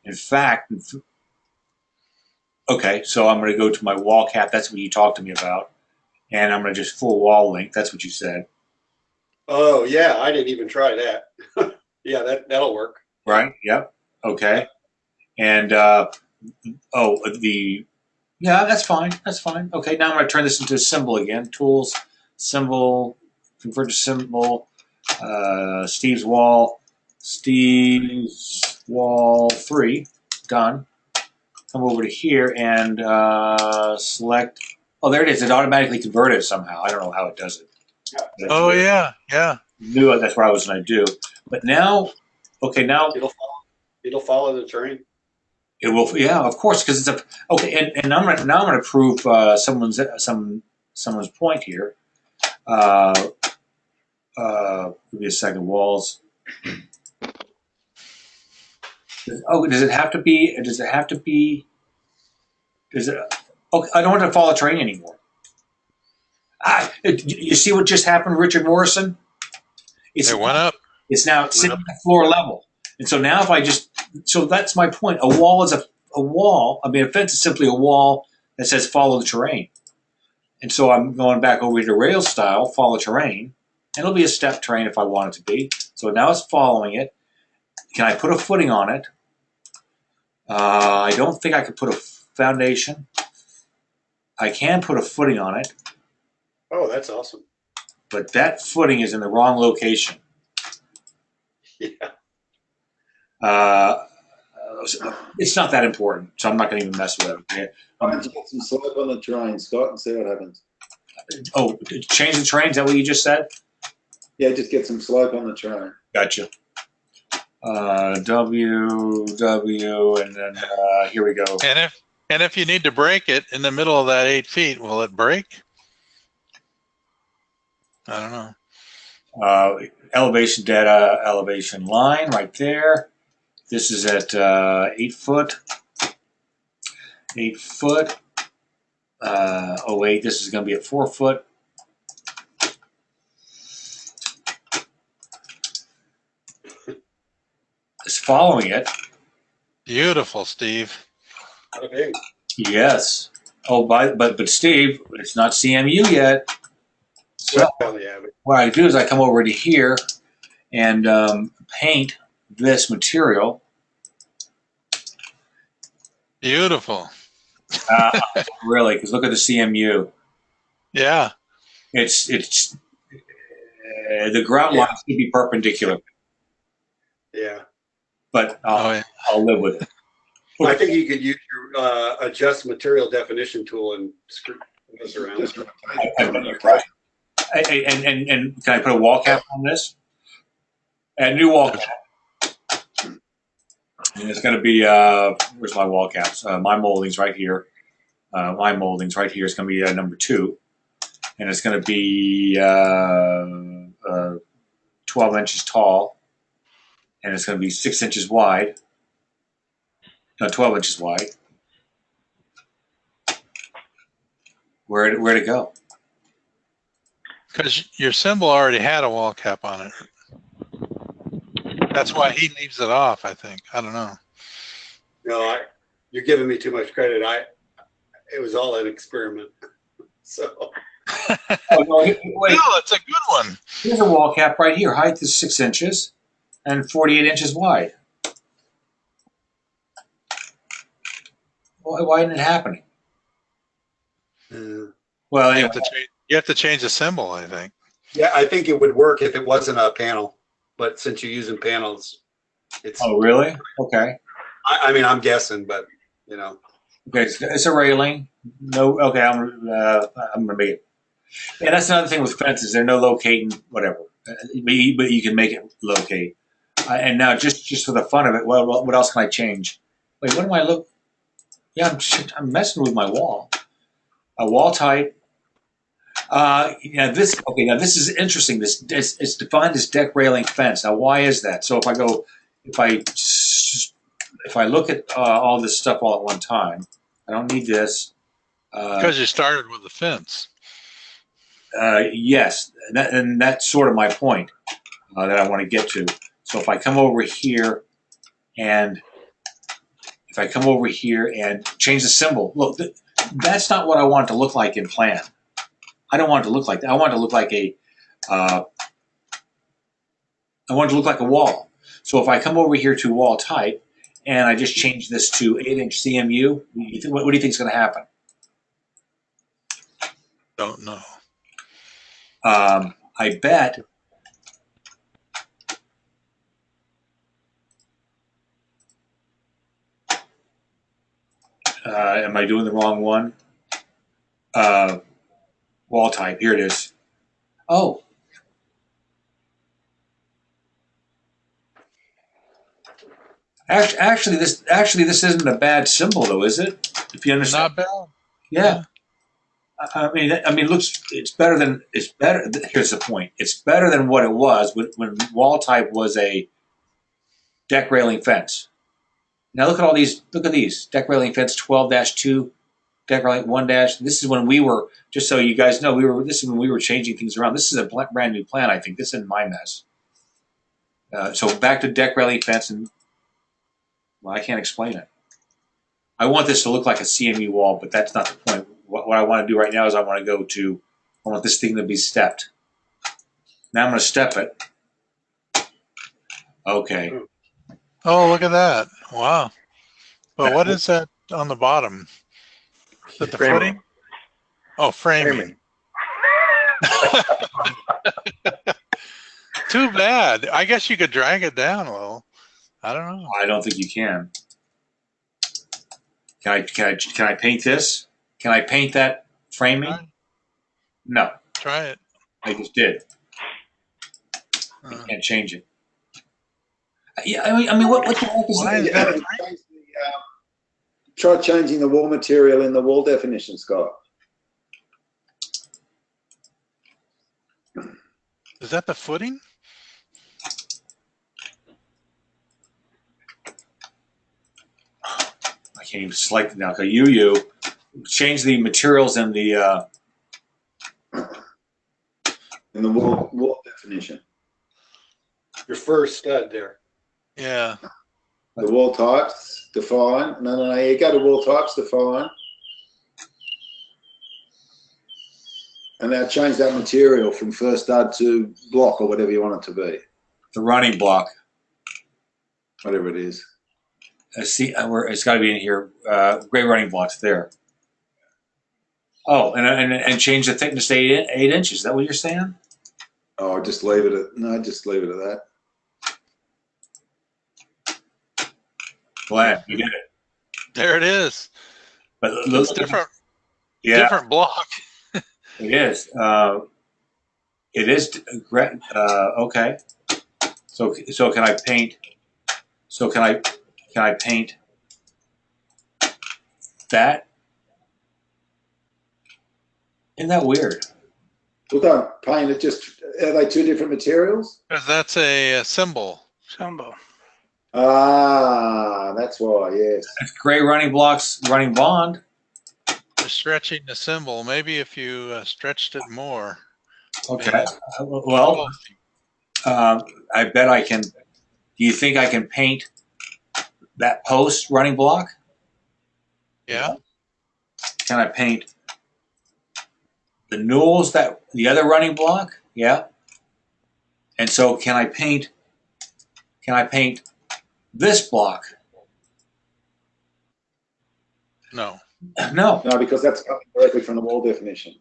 S1: in fact, okay, so I'm going to go to my wall cap. That's what you talked to me about. And I'm going to just full wall length. That's what you said.
S6: oh yeah, I didn't even try that. Yeah, that'll work.
S1: Right? Yep. Okay. And, yeah, that's fine. That's fine. Okay, now I'm going to turn this into a symbol again. Tools, symbol, convert to symbol, Steve's wall 3, done. Come over to here and select, oh, there it is. It automatically converted somehow. I don't know how it does it.
S2: Oh yeah. Yeah.
S1: Knew that's what I was going to do. But now, okay, now
S6: It'll follow the terrain.
S1: it will, yeah, of course, because it's okay. And I'm gonna prove someone's point here. Give me a second. Walls. Does it have to be? Okay, I don't want to follow terrain anymore. You see what just happened, Richard Morrison?
S2: It went up.
S1: It's now sitting at floor level. And so now if I so that's my point. A wall is a wall. I mean, a fence is simply a wall that says follow the terrain. And so I'm going back over to rail style, follow terrain. And it'll be a step terrain if I want it to be. So now it's following it. Can I put a footing on it? I don't think I could put a foundation. I can put a footing on it.
S6: Oh, that's awesome.
S1: But that footing is in the wrong location.
S6: Yeah.
S1: It's not that important, so I'm not going to even mess with it. Okay?
S3: Why don't you get some slope on the terrain, Scott, and see what happens?
S1: Oh, change the terrain? Is that what you just said?
S3: Yeah, just get some slope on the terrain.
S1: Gotcha. W, and then here we go.
S2: And if you need to break it in the middle of that 8 feet, will it break? I don't know.
S1: Elevation data, elevation line right there. This is at 8 foot. 8 foot. Oh wait, this is going to be at 4 foot. It's following it.
S2: Beautiful, Steve.
S6: Okay.
S1: Yes. Oh, but Steve, it's not CMU yet. So
S6: Well, yeah, but
S1: what I do is I come over to here and paint this material.
S2: Beautiful.
S1: Really, because look at the CMU.
S2: Yeah.
S1: It's the ground line should be perpendicular,
S6: yeah.
S1: but
S2: Oh, yeah.
S1: I'll live with it.
S6: I think you could use your adjust material definition tool and screw this around.
S3: Just
S1: And can I put a wall cap on this? Add new wall cap. And it's going to be, where's my wall caps? My molding's right here. My molding's right here. It's going to be number 2. And it's going to be 12 inches tall. And it's going to be 6 inches wide. No, 12 inches wide. Where'd it go?
S2: Because your symbol already had a wall cap on it. That's why he leaves it off, I think. I don't know.
S6: No, you're giving me too much credit. It was all an experiment. So.
S1: Oh, no, wait.
S2: No, it's a good one.
S1: Here's a wall cap right here. Height is 6 inches and 48 inches wide. Why isn't it happening? Well, anyway.
S2: You have to change the symbol, I think.
S6: Yeah, I think it would work if it wasn't a panel, but since you're using panels, it's.
S1: Oh, really? Okay.
S6: I mean, I'm guessing, but you know.
S1: Okay, it's a railing. No, okay, I'm gonna make it. Yeah, that's another thing with fences. They're no locating, whatever. But you can make it locate. And now, just for the fun of it, what else can I change? Wait, what do I look? Yeah, I'm messing with my wall. A wall type. This is interesting. It's defined as deck railing fence. Now, why is that? So if I look at all this stuff all at one time, I don't need this.
S2: Because you started with the fence.
S1: Yes, and that's sort of my point that I want to get to. So if I come over here and change the symbol, look, that's not what I want it to look like in plan. I don't want it to look like that. I want it to look like a wall. So if I come over here to wall type and I just change this to 8-inch CMU, what do you think is going to happen?
S2: Don't know.
S1: I bet am I doing the wrong one? Wall type, here it is. Oh. Actually, this isn't a bad symbol, though, is it? If you understand.
S2: Not bad.
S1: Yeah. I mean, it's better. Here's the point. It's better than what it was when wall type was a deck railing fence. Now look at all these. Look at these deck railing fence 12-2, deck railing 1-. This is when we were. Just so you guys know, this is when we were changing things around. This is a brand new plan. I think this isn't my mess. So back to deck railing fence, and well, I can't explain it. I want this to look like a CMU wall, but that's not the point. What I want to do right now is I want this thing to be stepped. Now I'm going to step it. Okay.
S2: Oh, look at that. Wow. Well, what is that on the bottom? Is that the footing? Oh, framing. Too bad. I guess you could drag it down a little. I don't know.
S1: I don't think you can. Can I paint this? Can I paint that framing? No.
S2: Try it.
S1: I just did. I can't change it. Yeah, I mean, what the heck is that?
S3: Try changing the wall material in the wall definition, Scott.
S2: Is that the footing?
S1: I can't even select it now. So you change the materials in the
S3: wall definition.
S6: Your first stud there.
S2: Yeah.
S3: The wall types define. No. You go to wall types define, and now change that material from first stud to block or whatever you want it to be.
S1: The running block.
S3: Whatever it is.
S1: See, it's got to be in here. Gray running blocks there. Oh, and change the thickness to 8 inches. Is that what you're saying?
S3: Oh, just leave it at that.
S1: Glad you did it.
S2: There it is.
S1: But
S2: it's different.
S1: Yeah,
S2: different block.
S1: It is. It is. Okay. So can I paint? So can Can I paint that? Isn't that weird?
S3: Well, don't paint it. Just are they two different materials?
S2: 'Cause that's a symbol.
S10: Symbol.
S3: Ah, that's why. Yes.
S1: It's gray running blocks, running bond.
S2: You're stretching the symbol. Maybe if you stretched it more.
S1: Okay. Well, I bet I can. Do you think I can paint that post running block?
S2: Yeah.
S1: Can I paint the newels, that the other running block? Yeah. And so can I paint this block?
S2: No.
S1: No.
S3: No, because that's coming directly from the wall definition.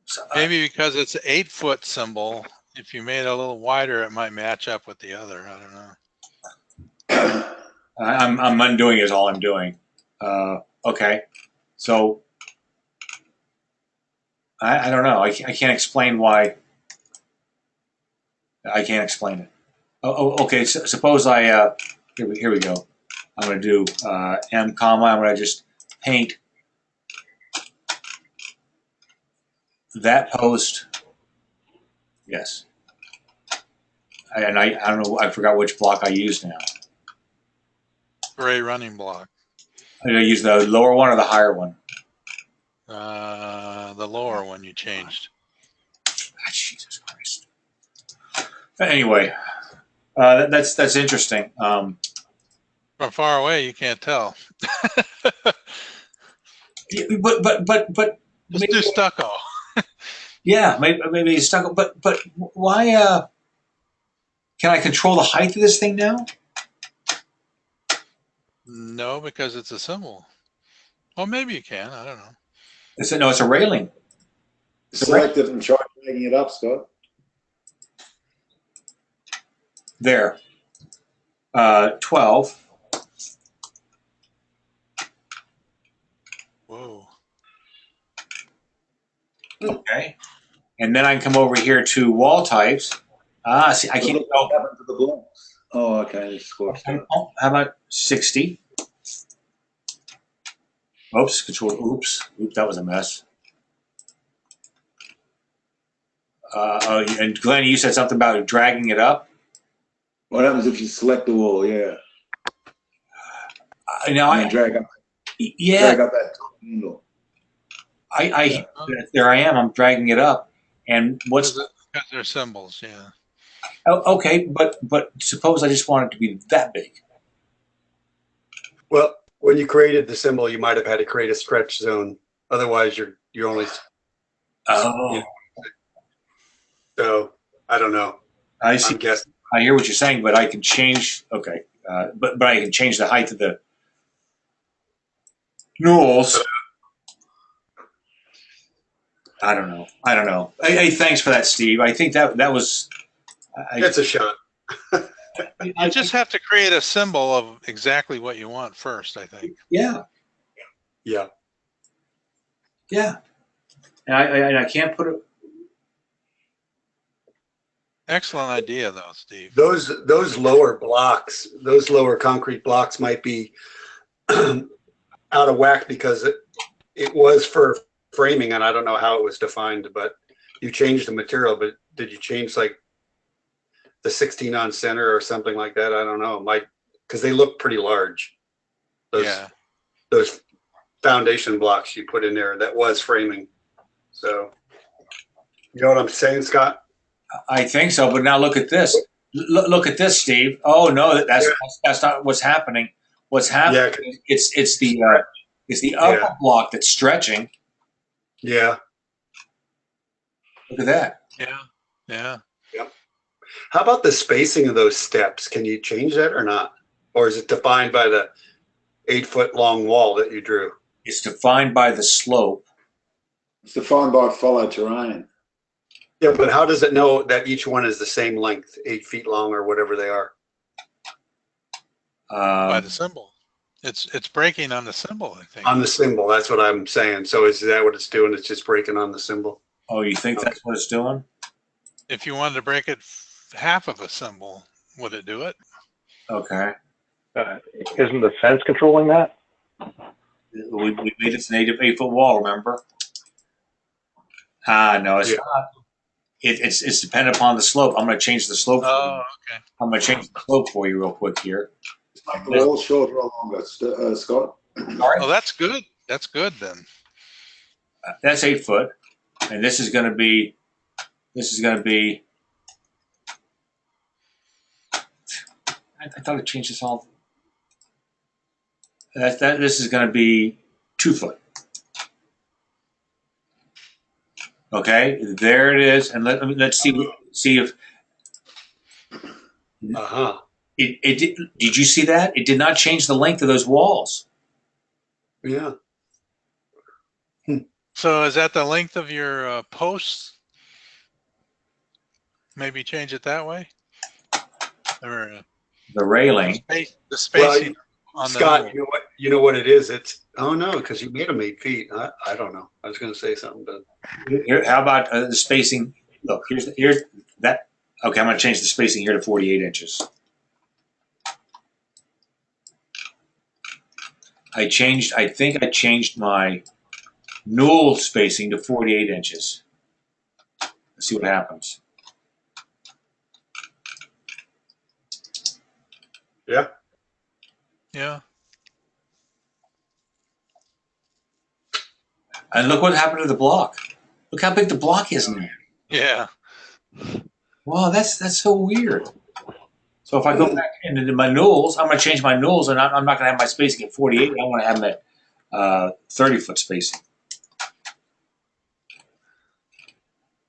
S1: So,
S2: Maybe because it's an 8-foot symbol. If you made it a little wider, it might match up with the other. I don't know.
S1: I'm undoing is all I'm doing. Okay. So I don't know. I can't explain why. I can't explain it. Okay. So, suppose I here we go. I'm going to do M comma. I'm going to just paint that post. Yes. And I don't know. I forgot which block I used now.
S2: Gray running block.
S1: Did I use the lower one or the higher one?
S2: The lower one you changed.
S1: Ah, Jesus Christ. Anyway, that's interesting.
S2: From far away, you can't tell.
S1: Yeah, but
S2: Just do stucco.
S1: yeah, maybe stucco. But why? Can I control the height of this thing now?
S2: No, because it's a symbol. Well, maybe you can. I don't know.
S1: It's a railing.
S3: Select it and try making it up, Scott.
S1: There. 12.
S2: Whoa.
S1: Okay. And then I can come over here to wall types. Ah, see, I
S3: But
S1: can't
S3: look
S1: go.
S3: what happened to the blocks. Oh, okay. It's squashed out.
S1: How about 60? Oops, control. Oops, that was a mess. And Glenn, you said something about dragging it up.
S3: What happens if you select the wall? Yeah.
S1: Now
S3: And then drag up that top handle.
S1: There I am. I'm dragging it up, and what's
S2: Because they're symbols, yeah.
S1: okay? But suppose I just want it to be that big.
S6: Well, when you created the symbol, you might have had to create a stretch zone. Otherwise, you're only.
S1: Oh,
S6: Yeah. So I don't know.
S1: I see.
S6: I'm guessing.
S1: I hear what you're saying, but I can change. Okay, but I can change the height of the newels. I don't know. Hey, thanks for that, Steve. I think that was.
S6: It's a shot.
S2: You just have to create a symbol of exactly what you want first, I think.
S1: Yeah,
S6: Yeah.
S1: and I can't put it.
S2: Excellent idea, though, Steve.
S6: Those lower blocks, those lower concrete blocks might be out of whack because it was for framing, and I don't know how it was defined, but you changed the material. But did you change like the 16 on center or something like that? I don't know. Because they look pretty large. Those foundation blocks you put in there, that was framing. So, you know what I'm saying, Scott?
S1: I think so, but now look at this. Look at this, Steve. Oh no, that's not what's happening. What's happening?
S6: Yeah.
S1: It's the upper block that's stretching.
S6: Yeah.
S1: Look at that.
S2: Yeah.
S6: How about the spacing of those steps? Can you change that or not? Or is it defined by the 8-foot long wall that you drew?
S1: It's defined by the slope.
S3: It's defined by follow terrain.
S6: Yeah, but how does it know that each one is the same length, 8 feet long or whatever they are?
S2: By the symbol. It's breaking on the symbol, I think.
S6: On the symbol, that's what I'm saying. So is that what it's doing? It's just breaking on the symbol.
S1: Oh, you think that's what it's doing?
S2: If you wanted to break it half of a symbol, would it do it?
S1: Okay.
S9: Isn't the fence controlling that?
S1: We made it an 8-foot wall, remember? No, it's
S6: Yeah.
S1: not. It's dependent upon the slope. I'm going to change the slope. For you.
S2: Oh, okay.
S1: I'm going to change the slope for you real quick here.
S3: Make the wall shorter or longer, Scott?
S1: Sorry?
S2: Oh, that's good. That's good then.
S1: That's 8 foot, and this is going to be. I thought I changed this all. This is going to be 2 foot. Okay, there it is, and let's see if
S6: Uh-huh.
S1: it did you see that? It did not change the length of those walls.
S6: Yeah.
S2: So is that the length of your posts? Maybe change it that way? Or
S1: The railing.
S2: the spacing on
S6: Scott,
S2: the
S6: you know what it is? It's, oh no, because you made them 8 feet. I don't know. I was going to say something, but
S1: Here, how about the spacing? Look, here's that. Okay, I'm going to change the spacing here to 48 inches. I think I changed my newel spacing to 48 inches. Let's see what happens.
S6: yeah.
S2: yeah.
S1: And look what happened to the block. Look how big the block is now.
S2: Yeah.
S1: Wow, that's so weird. So if I go back into my newels, I'm going to change my newels, and I'm not going to have my spacing at 48. I want to have them at 30-foot spacing.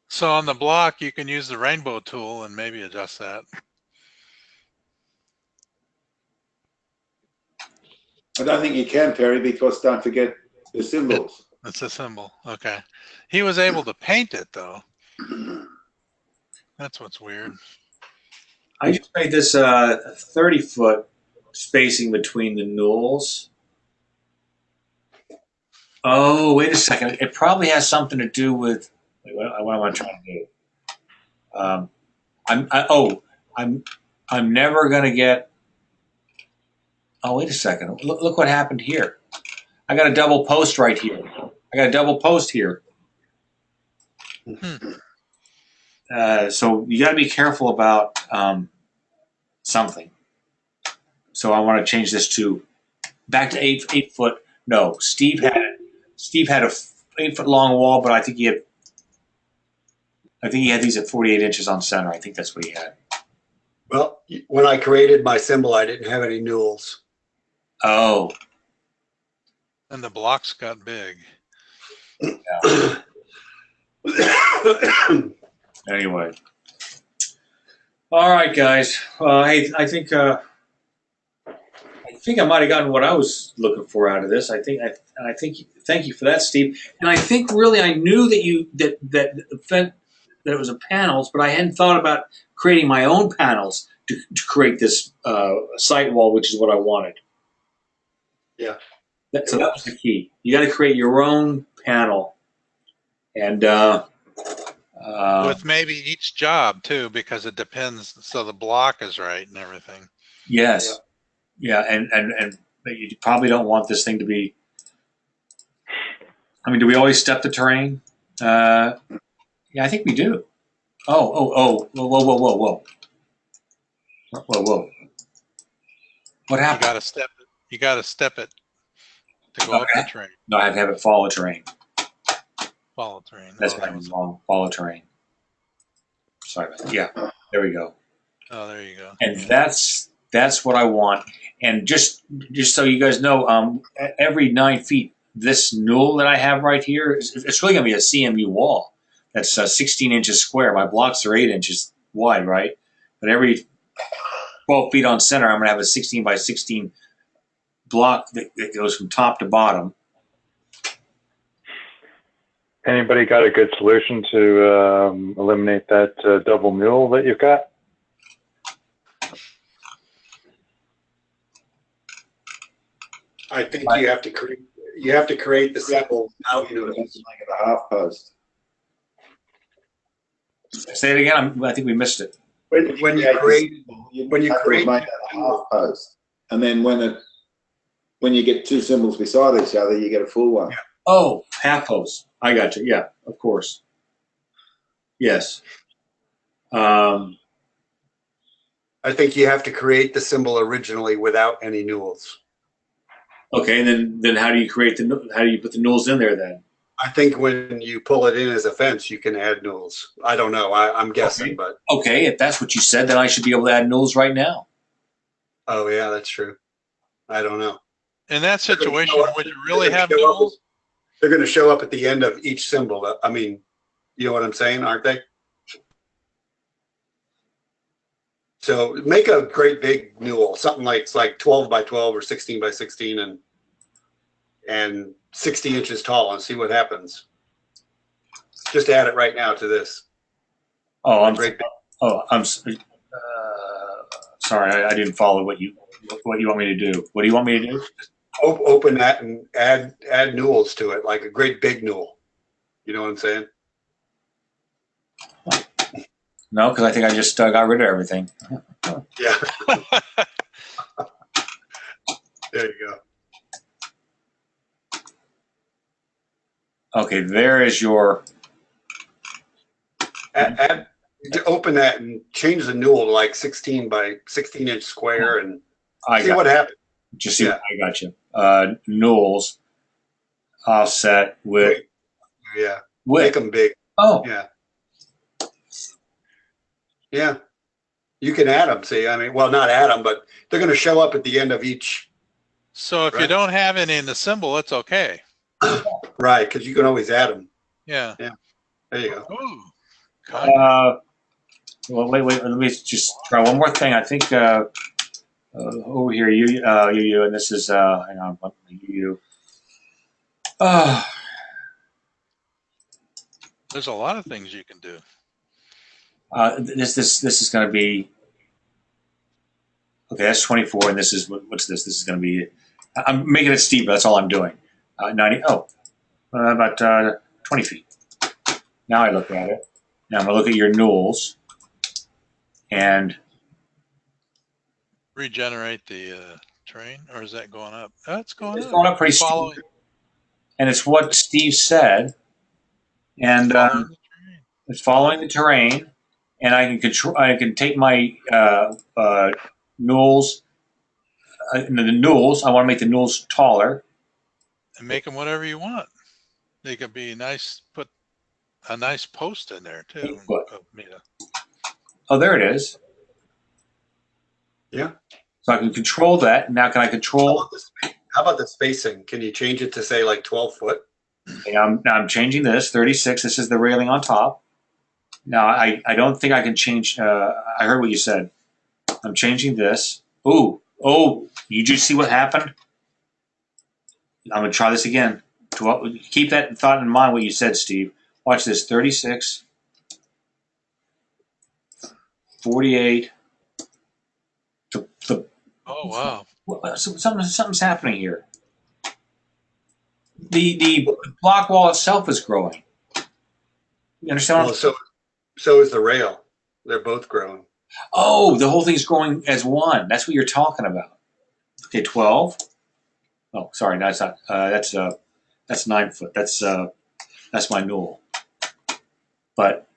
S2: So on the block, you can use the rainbow tool and maybe adjust that.
S3: I don't think you can, Perry, because don't forget the symbols.
S2: That's a symbol. Okay. He was able to paint it though. That's what's weird.
S1: I just made this 30-foot spacing between the newels. Oh, wait a second. It probably has something to do with what am I trying to do? I'm never going to get. Oh, wait a second. Look what happened here. I got a double post right here. I got a double post here. So you got to be careful about something. So I want to change this to back to 8 foot. No, Steve had a 8-foot long wall, but I think he had these at 48 inches on center. I think that's what he had.
S6: Well, when I created my symbol, I didn't have any newels.
S1: Oh,
S2: And the blocks got big.
S1: anyway. All right, guys. Hey, I think I might have gotten what I was looking for out of this. I think thank you for that, Steve. And I think really I knew that it was a panels, but I hadn't thought about creating my own panels to create this site wall, which is what I wanted.
S6: Yeah.
S1: So that was the key. You got to create your own panel, and
S2: With maybe each job too, because it depends. So the block is right and everything.
S1: yes, yeah, and you probably don't want this thing to be. I mean, do we always step the terrain? Yeah, I think we do. Oh, whoa. What
S2: You
S1: happened?
S2: got to step it. You got to step it to go up the terrain.
S1: No, I have to have it follow terrain.
S2: Follow terrain.
S1: That's
S2: Oh,
S1: what I
S2: that was-
S1: mean, wrong. Follow terrain. Sorry about that. Yeah, there we go.
S2: Oh, there you go.
S1: And that's what I want. And just so you guys know, every 9 feet, this newel that I have right here, it's really going to be a CMU wall. That's 16 inches square. My blocks are 8 inches wide, right? But every 12 feet on center, I'm going to have a 16 by 16 block that goes from top to bottom.
S9: Anybody got a good solution to eliminate that double newel that you've got?
S6: I think you have to create the symbol now.
S3: You know, make it a half post.
S1: Say it again. I think we missed it.
S6: When you create, when you create,
S3: make that a half post, and then when you get two symbols beside each other, you get a full one.
S6: Yeah.
S1: Oh, half post. I got you. Yeah, of course. Yes.
S6: I think you have to create the symbol originally without any newels.
S1: Okay, and then how do you put the nulls in there then?
S6: I think when you pull it in as a fence, you can add newels. I don't know. I'm guessing,
S1: Okay.
S6: but
S1: Okay, if that's what you said, then I should be able to add nulls right now.
S6: oh yeah, that's true. I don't know.
S2: In that
S6: They're gonna
S2: situation,
S6: show up-
S2: would you really
S6: they're
S2: have
S6: gonna show up-
S2: nulls?
S6: They're going to show up at the end of each symbol. I mean, you know what I'm saying, aren't they? So make a great big newel, something like it's like 12 by 12 or 16 by 16 and 60 inches tall, and see what happens. Just add it right now to this.
S1: Oh, I'm sorry. I didn't follow what you want me to do. What do you want me to do?
S6: Open that and add newels to it, like a great big newel. You know what I'm saying?
S1: No, because I think I just got rid of everything.
S6: Yeah. There you go.
S1: Okay, there is your.
S6: Open that and change the newel to like 16 by 16 inch square and see what happens.
S1: Just see.
S6: Yeah.
S1: I got you. Nulls offset with.
S6: Yeah.
S1: With.
S6: Make them big.
S1: Oh.
S6: Yeah. Yeah. You can add them. See, I mean, well, not add them, but they're going to show up at the end of each.
S2: So if you
S6: Right.
S2: don't have any in the symbol, it's okay.
S6: Right, because you can always add them.
S2: Yeah.
S6: Yeah. There you go.
S2: Ooh.
S1: Well, wait. Let me just try one more thing. I think over here, you, and this is hang on, you.
S2: There's a lot of things you can do.
S1: This is going to be okay. That's 24, and this is what's this? This is going to be. I'm making it steep. That's all I'm doing. 90. Oh, about 20 feet. Now I look at it. Now I'm going to look at your nulls and
S2: Regenerate the terrain, or is that going up? Oh, it's going
S1: it's
S2: up.
S1: going up pretty
S2: Following-
S1: steep. And it's what Steve said, and
S2: following the terrain.
S1: it's following the terrain, and I can control. I can take my nulls. The nulls. I want to make the nulls taller.
S2: And make them whatever you want. They could be nice. Put a nice post in there too.
S1: What?
S2: Mita.
S1: Oh, there it is.
S6: Yeah.
S1: So I can control that. Now can I control?
S6: How about the spacing? Can you change it to say like 12 foot?
S1: Now I'm changing this 36. This is the railing on top. Now I don't think I can change. I heard what you said. I'm changing this. Ooh. Oh, you just see what happened? I'm gonna try this again. Keep that thought in mind. What you said, Steve. Watch this. 36, 48.
S2: Oh wow.
S1: Something's happening here. The block wall itself is growing. You understand?
S6: Well, so is the rail. They're both growing.
S1: Oh, the whole thing's growing as one. That's what you're talking about. Okay, 12. Oh, sorry, that's not. That's 9 foot. That's my newel. But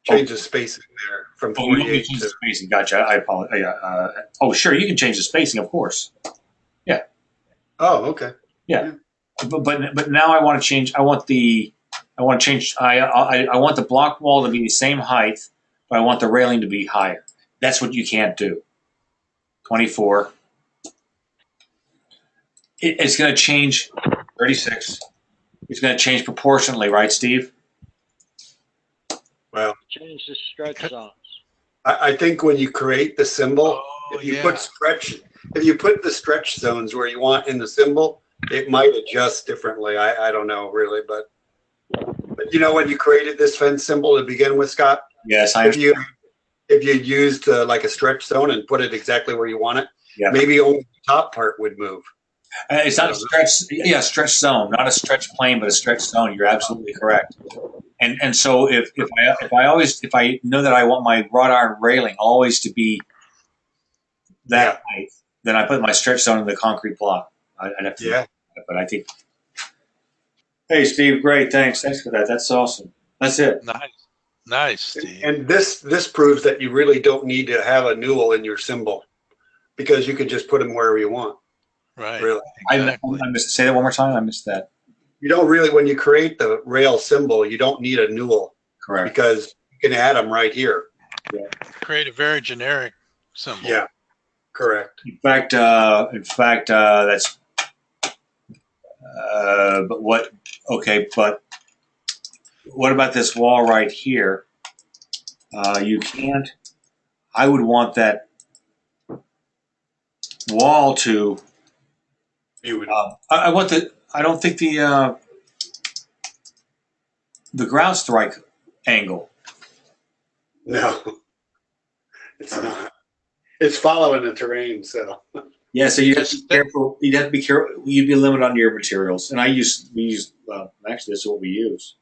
S6: Change the spacing there from
S1: you want me
S6: 48
S1: to change the
S6: to.
S1: spacing? Gotcha. I apologize. Oh, sure, you can change the spacing, of course.
S6: Oh, okay.
S1: But now I want to change. I want the block wall to be the same height, but I want the railing to be higher. That's what you can't do. 24. It's going to change. 36. It's going to change proportionally, right, Steve?
S6: Well,
S4: Change the stretch zones.
S6: I think when you create the symbol,
S2: Oh,
S6: if you
S2: yeah.
S6: put the stretch zones where you want in the symbol, it might adjust differently. I don't know really, but you know when you created this fence symbol to begin with, Scott,
S1: Yes, I understand.
S6: if you used like a stretch zone and put it exactly where you want it,
S1: Yeah.
S6: maybe only the top part would move.
S1: It's not a stretch. Yeah, stretch zone, not a stretch plane, but a stretch zone. You're absolutely correct. And so if I know that I want my wrought iron railing always to be that height, then I put my stretch zone in the concrete block. I'd have to,
S6: Yeah.
S1: but I think. Hey, Steve, great, thanks for that. That's awesome. That's it.
S2: Nice, Steve.
S6: And this proves that you really don't need to have a newel in your symbol, because you can just put them wherever you want.
S2: Right.
S6: Really.
S2: Exactly.
S1: I missed. Say that one more time. I missed that.
S6: You don't really, when you create the rail symbol, you don't need a newel,
S1: Correct.
S6: because you can add them right here.
S2: Create a very generic symbol.
S6: Yeah, correct.
S1: In fact, that's. But what? Okay, but what about this wall right here? You can't. I would want that wall to.
S6: You would.
S1: I want the. I don't think the ground strike angle.
S6: No, it's not. It's following the terrain, so.
S1: Yeah, so you have to be careful. You'd have to be careful. You'd be limited on your materials, and we use. Well, actually, this is what we use.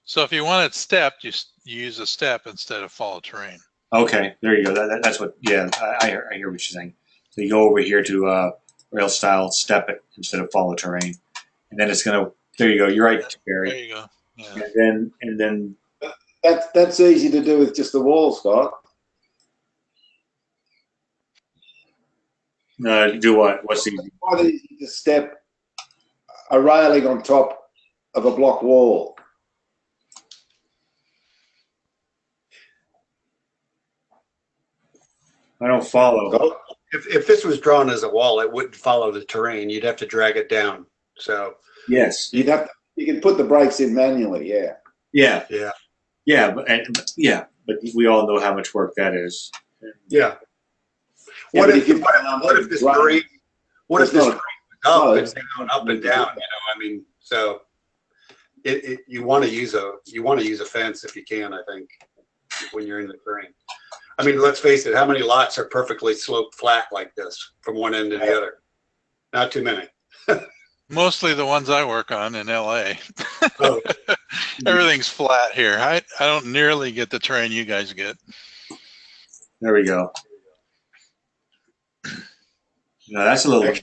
S2: So if you want it stepped, you use a step instead of follow terrain.
S1: Okay, there you go. That's what. Yeah, I hear what you're saying. So you go over here to rail style, step it instead of follow terrain, and then it's gonna. There you go. You're right, Barry.
S2: There you go. Yeah.
S1: And then
S3: That's easy to do with just the wall, Scott.
S1: do what? What's easy?
S3: Quite easy to step a railing on top of a block wall.
S1: I don't follow.
S6: If this was drawn as a wall, it wouldn't follow the terrain. You'd have to drag it down. So.
S1: Yes.
S3: You can put the brakes in manually, yeah.
S1: Yeah.
S6: Yeah.
S1: Yeah, but we all know how much work that is.
S6: Yeah.
S3: Yeah,
S6: What
S3: but
S6: if this terrain? What if this terrain was up and down? You know, I mean, so you want to use a fence if you can. I think when you're in the terrain. I mean, let's face it. How many lots are perfectly sloped flat like this from one end to the other? Not too many.
S2: Mostly the ones I work on in LA.
S6: Oh.
S2: Everything's flat here. I don't nearly get the terrain you guys get.
S1: There we go. No, that's a little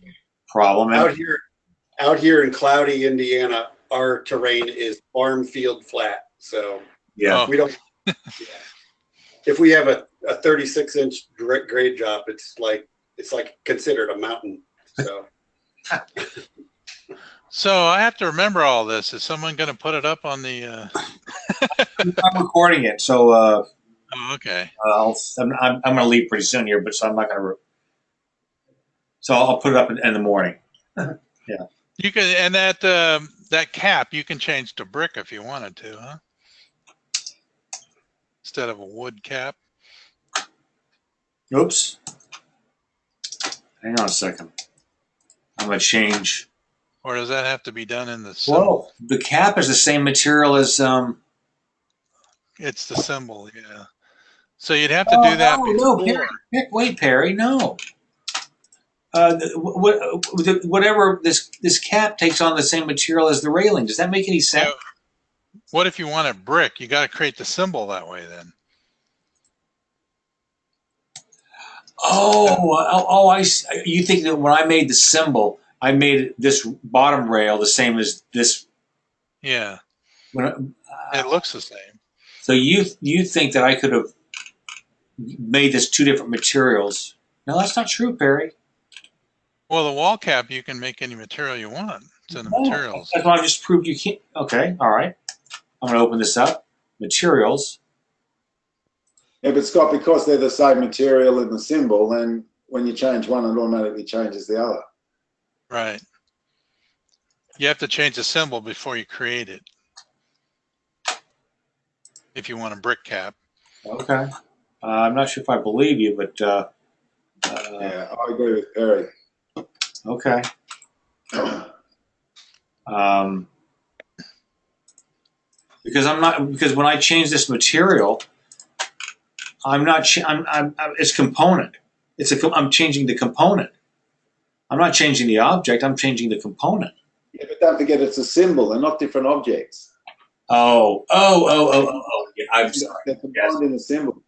S1: problem.
S6: Out here in cloudy Indiana, our terrain is farm field flat. So
S1: yeah,
S6: we don't. If we have a 36-inch grade job, it's like considered a mountain. So.
S2: So I have to remember all this. Is someone going to put it up on the?
S1: I'm recording it, so.
S2: Oh, okay.
S1: I'm going to leave pretty soon here, but so I'm not going to. So I'll put it up in the morning. Yeah.
S2: You can, and that cap you can change to brick if you wanted to, huh? Instead of a wood cap.
S1: Oops. Hang on a second. I'm going to change.
S2: Or does that have to be done in the symbol?
S1: Well, the cap is the same material as
S2: It's the symbol, yeah. So you'd have to do that before.
S1: No, Perry. Wait, Perry, no. Whatever this cap takes on the same material as the railing. Does that make any sense?
S2: What if you want a brick? You got to create the symbol that way then.
S1: Oh, I see. You think that when I made the symbol, I made this bottom rail the same as this?
S2: Yeah.
S1: When
S2: it looks the same.
S1: So you think that I could have made this two different materials? No, that's not true, Perry.
S2: Well, the wall cap, you can make any material you want. It's in the materials.
S1: That's why I just proved you can't. Okay, all right. I'm going to open this up. Materials.
S3: Yeah, but Scott, because they're the same material in the symbol, then when you change one, it automatically changes the other.
S2: Right. You have to change the symbol before you create it. If you want a brick cap.
S1: Okay. I'm not sure if I believe you, but
S3: yeah, I agree with Perry.
S1: Okay. Because when I change this material, it's component. I'm changing the component. I'm not changing the object. I'm changing the component.
S3: Yeah, but don't forget it's a symbol. They're not different objects.
S1: Oh. Yeah, I'm sorry.
S3: They're combined in a symbol.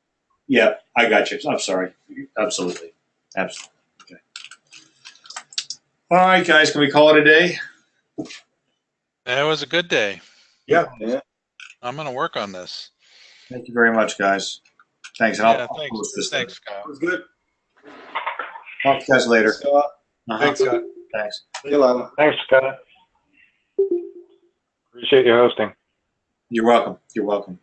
S1: Yeah, I got you. I'm sorry. Absolutely. Absolutely. Okay. All right, guys, can we call it a day?
S2: It was a good day.
S6: Yeah.
S3: Yeah.
S2: I'm going to work on this.
S1: Thank you very much, guys. Thanks. And
S2: Yeah,
S1: I'll
S2: thanks.
S1: post this.
S2: Thanks, Kyle.
S6: It was good.
S1: Talk to you guys later.
S3: Scott,
S1: Uh-huh.
S6: Thanks, Scott.
S1: Thanks.
S3: hello.
S9: Thanks, Scott. Appreciate you hosting.
S1: You're welcome. You're welcome.